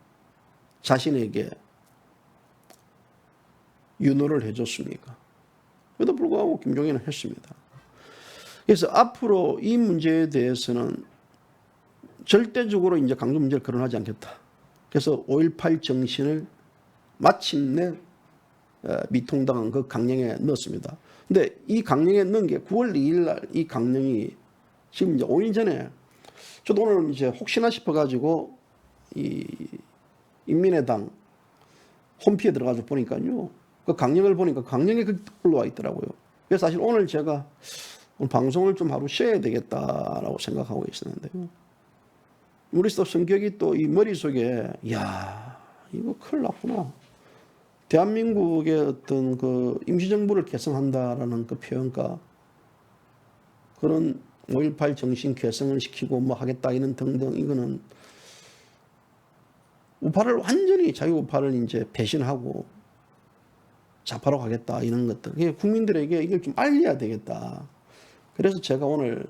자신에게 윤호를 해줬습니까? 그래도 불구하고 김종인은 했습니다. 그래서 앞으로 이 문제에 대해서는 절대적으로 이제 강조 문제를 거론하지 않겠다. 그래서 5.18 정신을 마침내 미통당은 그 강령에 넣었습니다. 근데 이 강령에 넣은 게 9월 2일 날 이 강령이 지금 이제 5일 전에 저도 오늘 이제 혹시나 싶어가지고 이 인민의당 홈피에 들어가서 보니까요. 그 강령을 보니까 강령에 그게 올라와 있더라고요. 그래서 사실 오늘 제가 오늘 방송을 좀 하루 쉬어야 되겠다라고 생각하고 있었는데요. 우리 또 성격이 또 이 머릿속에 야 이거 큰일 났구나. 대한민국의 어떤 그 임시정부를 개성한다라는 그 표현과 그런 5.18 정신 개성을 시키고 뭐 하겠다 이런 등등 이거는 우파를 완전히 자유우파를 이제 배신하고 좌파로 가겠다 이런 것들. 국민들에게 이걸 좀 알려야 되겠다. 그래서 제가 오늘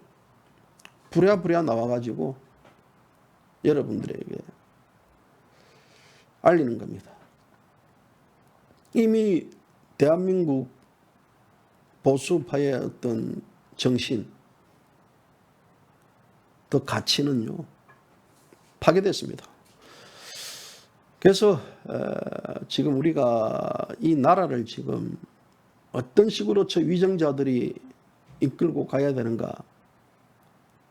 부랴부랴 나와가지고 여러분들에게 알리는 겁니다. 이미 대한민국 보수파의 어떤 정신, 그 가치는요 파괴됐습니다. 그래서 지금 우리가 이 나라를 지금 어떤 식으로 저 위정자들이 이끌고 가야 되는가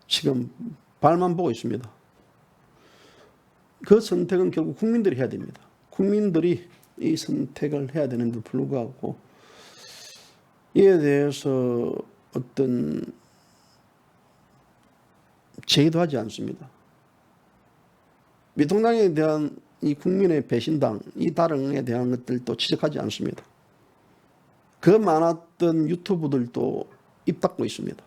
지금 발만 보고 있습니다. 그 선택은 결국 국민들이 해야 됩니다. 국민들이 이 선택을 해야 되는데 불구하고 이에 대해서 어떤 제의도 하지 않습니다. 미통당에 대한 이 국민의 배신당, 이 다릉에 대한 것들도 지적하지 않습니다. 그 많았던 유튜브들도 입 닫고 있습니다.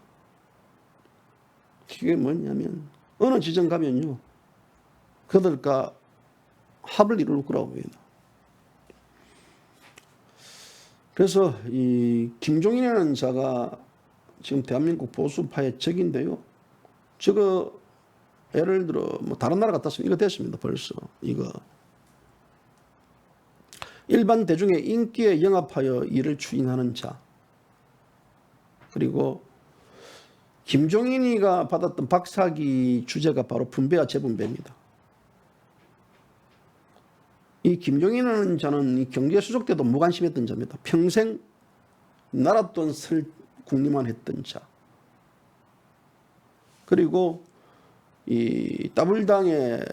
그게 뭐냐면 어느 지점 가면요 그들과 합을 이룰 거라고 봅니다. 그래서 이 김종인이라는 자가 지금 대한민국 보수파의 적인데요. 저거 예를 들어 뭐 다른 나라 같았으면 이거 됐습니다. 벌써 이거 일반 대중의 인기에 영합하여 일을 추진하는 자, 그리고 김종인이가 받았던 박사기 주제가 바로 분배와 재분배입니다. 이 김종인이라는 자는 이 경제 수족 때도 무관심했던 자입니다. 평생 나라 돈 쓸 궁리만 했던 자. 그리고 이 따블당의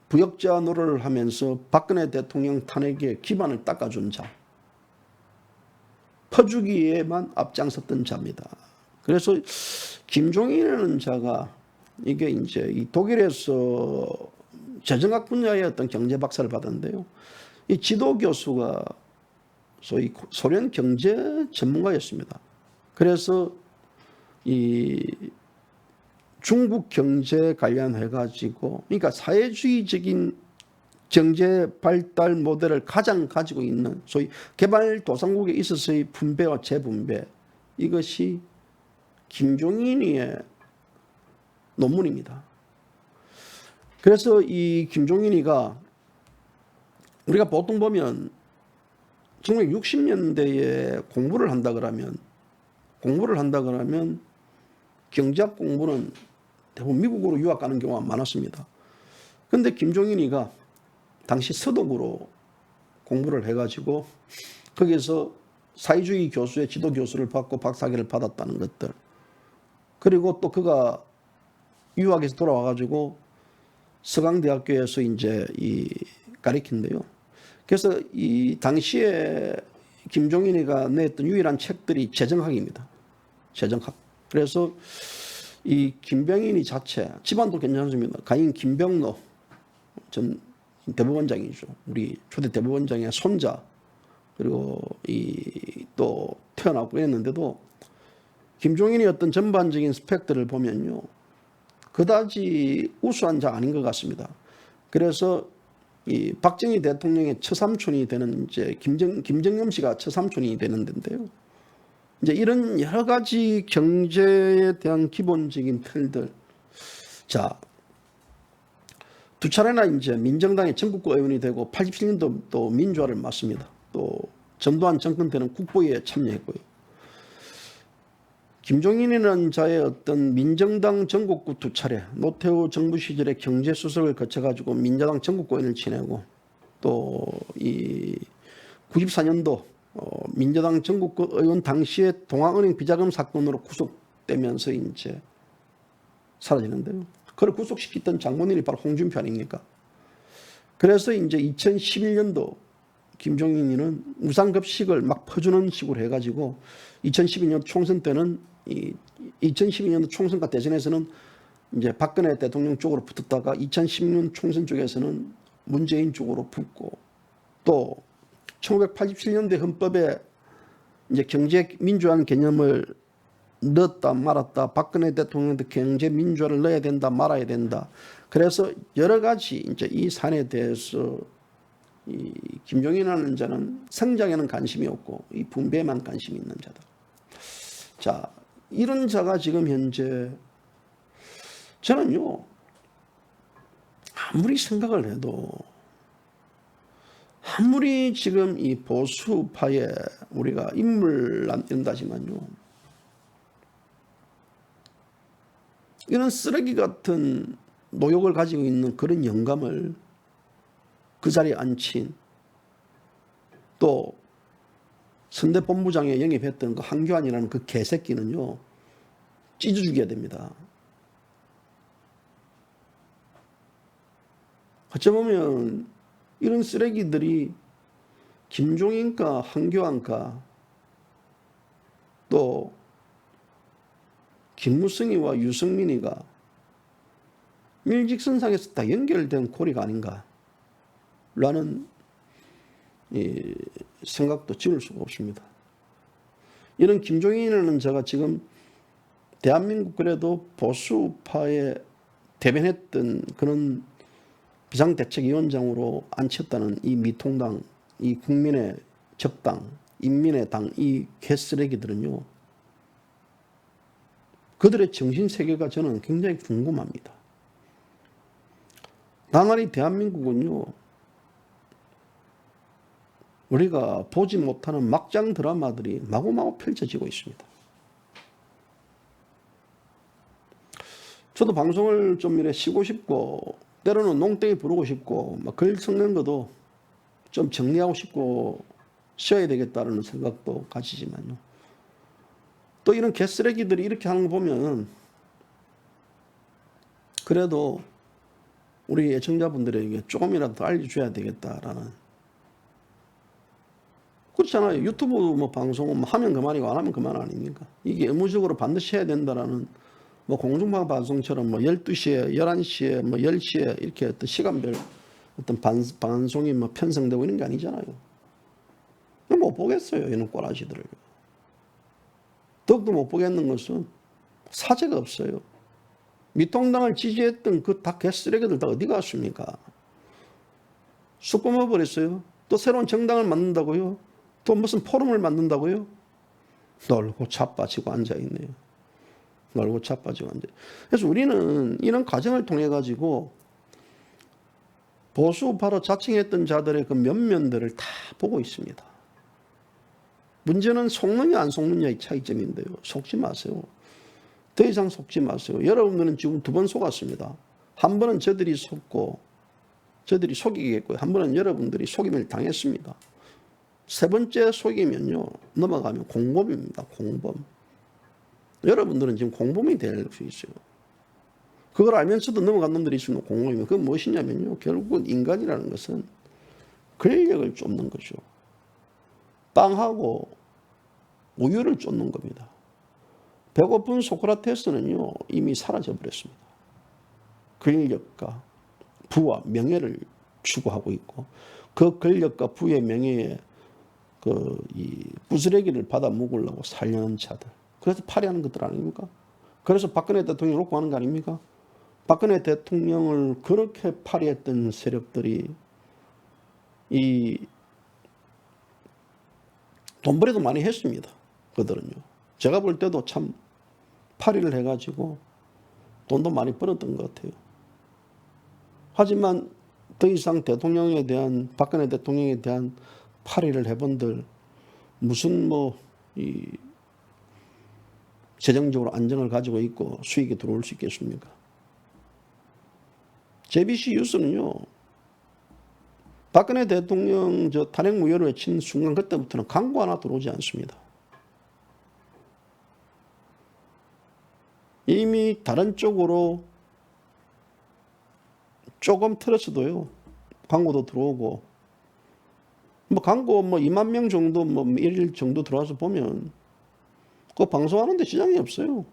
부역자 노릇을 하면서 박근혜 대통령 탄핵에 기반을 닦아준 자. 퍼주기에만 앞장섰던 자입니다. 그래서 김종인이라는 자가 이게 이제 이 독일에서 재정학 분야의 어떤 경제 박사를 받았는데요. 이 지도 교수가 소위 소련 경제 전문가였습니다. 그래서 이 중국 경제 관련해 가지고 그러니까 사회주의적인 경제 발달 모델을 가장 가지고 있는 소위 개발도상국에 있어서의 분배와 재분배, 이것이 김종인이의 논문입니다. 그래서 이 김종인이가 우리가 보통 보면 1960년대에 공부를 한다 그러면 경제학 공부는 대부분 미국으로 유학 가는 경우가 많았습니다. 그런데 김종인이가 당시 서독으로 공부를 해가지고 거기서 사회주의 교수의 지도 교수를 받고 박사학위를 받았다는 것들, 그리고 또 그가 유학에서 돌아와가지고 서강대학교에서 이제 이 가르친데요. 그래서 이 당시에 김종인이가 냈던 유일한 책들이 재정학입니다. 재정학. 그래서 이 김병인이 자체 집안도 괜찮습니다. 가인 김병로 전 대법원장이죠. 우리 초대 대법원장의 손자, 그리고 이 또 태어나고 했는데도 김종인이 어떤 전반적인 스펙들을 보면요 그다지 우수한 자 아닌 것 같습니다. 그래서 이 박정희 대통령의 처삼촌이 되는 이제 김정념 씨가 처삼촌이 되는 데인데요. 이제 이런 여러 가지 경제에 대한 기본적인 틀들. 자, 두 차례나 이제 민정당의 전국구 의원이 되고 87년도 또 민주화를 맡습니다. 또 전두환 정권 때는 국보에 참여했고요. 김종인이라는 자의 어떤 민정당 전국구 두 차례, 노태우 정부 시절에 경제수석을 거쳐가지고 민자당 전국구 의원을 지내고 또 이 94년도 민주당 전국구 의원 당시에 동아은행 비자금 사건으로 구속되면서 이제 사라지는데요. 그를 구속시켰던 장본인이 바로 홍준표 아닙니까? 그래서 이제 2011년도 김종인이는 무상급식을 막 퍼주는 식으로 해가지고 2012년 총선 때는 2012년도 총선과 대선에서는 이제 박근혜 대통령 쪽으로 붙었다가 2016년 총선 쪽에서는 문재인 쪽으로 붙고 또 1987년대 헌법에 이제 경제민주화 개념을 넣었다 말았다. 박근혜 대통령도 경제민주화를 넣어야 된다 말아야 된다. 그래서 여러 가지 이제 이 사안에 대해서 이 김종인이라는 자는 성장에는 관심이 없고 이 분배에만 관심이 있는 자다. 자, 이런 자가 지금 현재 저는요 아무리 생각을 해도 아무리 지금 이 보수파에 우리가 인물 남긴다지만요 이런 쓰레기 같은 노역을 가지고 있는 그런 영감을 그 자리에 앉힌 또 선대본부장에 영입했던 그 한교안이라는 그 개새끼는요 찢어 죽여야 됩니다. 어쩌면 이런 쓰레기들이 김종인과 한교안과 또 김무성이와 유승민이가 밀직선상에서 다 연결된 고리가 아닌가 라는 생각도 지울 수가 없습니다. 이런 김종인이라는 자가 지금 대한민국 그래도 보수파에 대변했던 그런 비상대책위원장으로 앉혔다는 이 미통당, 이 국민의 적당, 인민의 당, 이 개쓰레기들은요 그들의 정신세계가 저는 굉장히 궁금합니다. 당연히 대한민국은요 우리가 보지 못하는 막장 드라마들이 마구마구 펼쳐지고 있습니다. 저도 방송을 좀 이래 쉬고 싶고 때로는 농땡이 부르고 싶고 막 글 섞는 것도 좀 정리하고 싶고 쉬어야 되겠다는 생각도 가지지만요. 또 이런 개쓰레기들이 이렇게 하는 거 보면 그래도 우리 애청자분들에게 조금이라도 더 알려줘야 되겠다라는 그렇잖아요. 유튜브 뭐 방송은 하면 그만이고 안 하면 그만 아닙니까? 이게 의무적으로 반드시 해야 된다라는 뭐 공중방송처럼 뭐 12시에 11시에 뭐 10시에 이렇게 어떤 시간별 어떤 방송이 뭐 편성되고 있는 게 아니잖아요. 못 보겠어요. 이런 꼬라지들을. 더욱더 못 보겠는 것은 사죄가 없어요. 미통당을 지지했던 그 다 개쓰레기들 다 어디 갔습니까? 쑥 뽑아버렸어요. 또 새로운 정당을 만든다고요? 또 무슨 포럼을 만든다고요? 놀고 자빠지고 앉아있네요. 놀고 자빠지고 앉아. 그래서 우리는 이런 과정을 통해 가지고 보수파로 자칭했던 자들의 그 면면들을 다 보고 있습니다. 문제는 속느냐 안 속느냐의 차이점인데요. 속지 마세요. 더 이상 속지 마세요. 여러분들은 지금 두 번 속았습니다. 한 번은 저들이 속고 저들이 속이겠고요. 한 번은 여러분들이 속임을 당했습니다. 세 번째 속이면요. 넘어가면 공범입니다. 공범. 여러분들은 지금 공범이 될 수 있어요. 그걸 알면서도 넘어간 놈들이 있으면 공범이면 그건 무엇이냐면요. 결국은 인간이라는 것은 권력을 쫓는 거죠. 빵하고 우유를 쫓는 겁니다. 배고픈 소크라테스는요. 이미 사라져버렸습니다. 권력과 부와 명예를 추구하고 있고 그 권력과 부의 명예에 이 부스레기를 받아 먹으려고 살려는 자들. 그래서 파리하는 것들 아닙니까? 그래서 박근혜 대통령을 놓고 하는 거 아닙니까? 박근혜 대통령을 그렇게 파리했던 세력들이 이 돈벌이도 많이 했습니다. 그들은요. 제가 볼 때도 참 파리를 해가지고 돈도 많이 벌었던 것 같아요. 하지만 더 이상 대통령에 대한 박근혜 대통령에 대한 파리를 해본들 무슨 이 재정적으로 안정을 가지고 있고 수익이 들어올 수 있겠습니까? JBC 뉴스는요. 박근혜 대통령 저 탄핵 무효를 외친 순간 그때부터는 광고 하나 들어오지 않습니다. 이미 다른 쪽으로 조금 틀었어도요, 광고도 들어오고, 뭐 광고 뭐 2만 명 정도 뭐 일일 정도 들어와서 보면 그 방송하는데 지장이 없어요.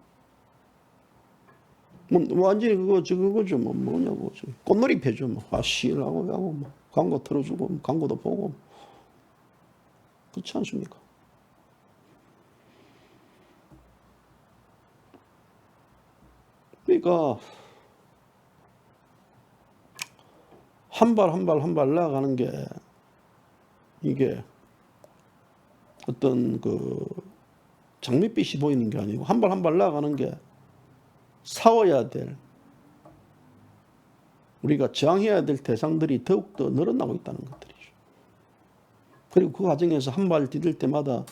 뭐 완전히 그거죠. 뭐 뭐냐고 꽃놀이 패죠. 뭐 아씨라고 하고 뭐 광고 틀어주고 뭐 광고도 보고 그렇지 않습니까? 그러니까 한 발 나아가는 게 이게 어떤 그 장밋빛이 보이는 게 아니고 한 발 나아가는 게 싸워야 될, 우리가 저항해야 될 대상들이 더욱더 늘어나고 있다는 것들이죠. 그리고 그 과정에서 한 발 디딜 때마다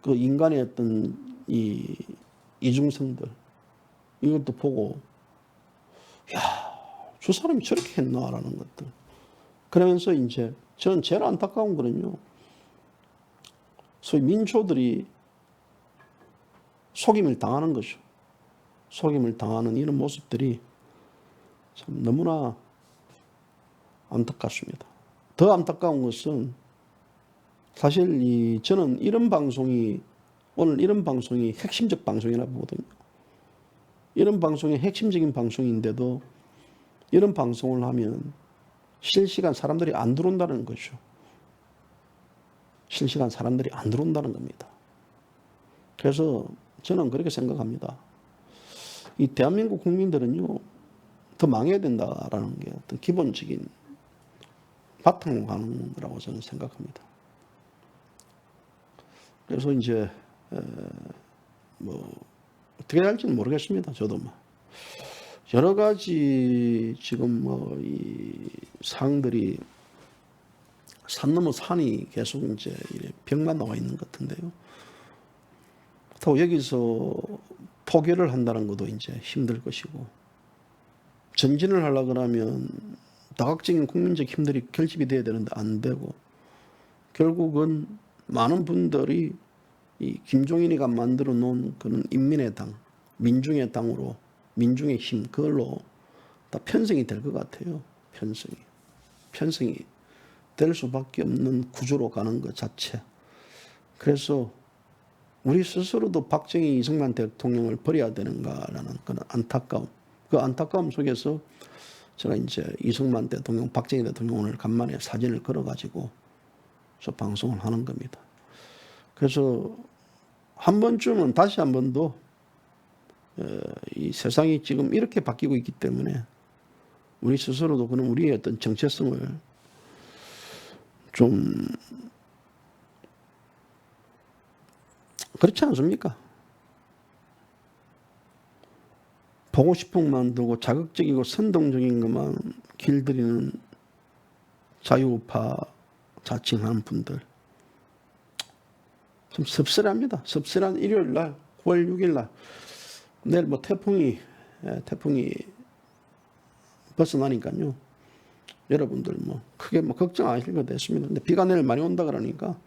그 인간의 어떤 이 이중성들 이것도 보고, 야, 저 사람이 저렇게 했나라는 것들. 그러면서 이제 저는 제일 안타까운 거는요, 소위 민초들이 속임을 당하는 거죠. 속임을 당하는 이런 모습들이 참 너무나 안타깝습니다. 더 안타까운 것은 사실 저는 오늘 이런 방송이 핵심적 방송이라고 보거든요. 이런 방송이 핵심적인 방송인데도 이런 방송을 하면 실시간 사람들이 안 들어온다는 거죠. 실시간 사람들이 안 들어온다는 겁니다. 그래서 저는 그렇게 생각합니다. 이 대한민국 국민들은요, 더 망해야 된다라는 게 어떤 기본적인 바탕으로 가는 거라고 저는 생각합니다. 그래서 이제 뭐 어떻게 할지는 모르겠습니다. 저도 뭐 여러 가지 지금 뭐 이 사항들이 산 넘어 산이 계속 이제 벽만 나와 있는 것 같은데요. 또 여기서 포기를 한다는 것도 이제 힘들 것이고, 전진을 하려고 하면 다각적인 국민적 힘들이 결집이 돼야 되는데 안 되고, 결국은 많은 분들이 이 김종인이가 만들어 놓은 그런 인민의 당, 민중의 당으로, 민중의 힘, 그걸로 다 편성이 될 것 같아요. 편성이 될 수밖에 없는 구조로 가는 것 자체. 그래서 우리 스스로도 박정희, 이승만 대통령을 버려야 되는가라는 그런 안타까움. 그 안타까움 속에서 제가 이제 이승만 대통령, 박정희 대통령 오늘 간만에 사진을 걸어가지고 저 방송을 하는 겁니다. 그래서 한 번쯤은 다시 한 번 더 이 세상이 지금 이렇게 바뀌고 있기 때문에 우리 스스로도 그런 우리의 어떤 정체성을 좀 그렇지 않습니까? 보고 싶은 것만 두고 자극적이고 선동적인 것만 길들이는 자유우파 자칭하는 분들 좀 씁쓸합니다. 씁쓸한 일요일 날 9월 6일 날 내일 뭐 태풍이 벗어나니까요. 여러분들 뭐 크게 뭐 걱정 안 하실 거 됐습니다. 근데 비가 내일 많이 온다 그러니까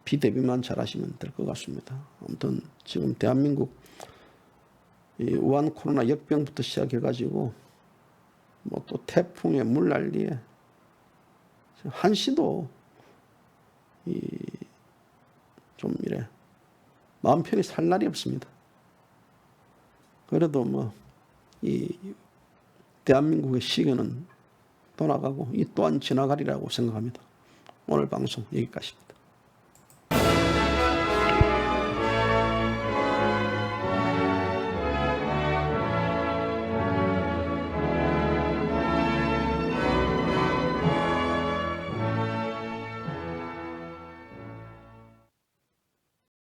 비 대비만 잘 하시면 될 것 같습니다. 아무튼 지금 대한민국 이 우한 코로나 역병부터 시작해가지고 뭐 또 태풍에 물난리에 한시도 좀 이래 마음 편히 살 날이 없습니다. 그래도 뭐 이 대한민국의 시기는 떠나가고 이 또한 지나가리라고 생각합니다. 오늘 방송 여기까지입니다.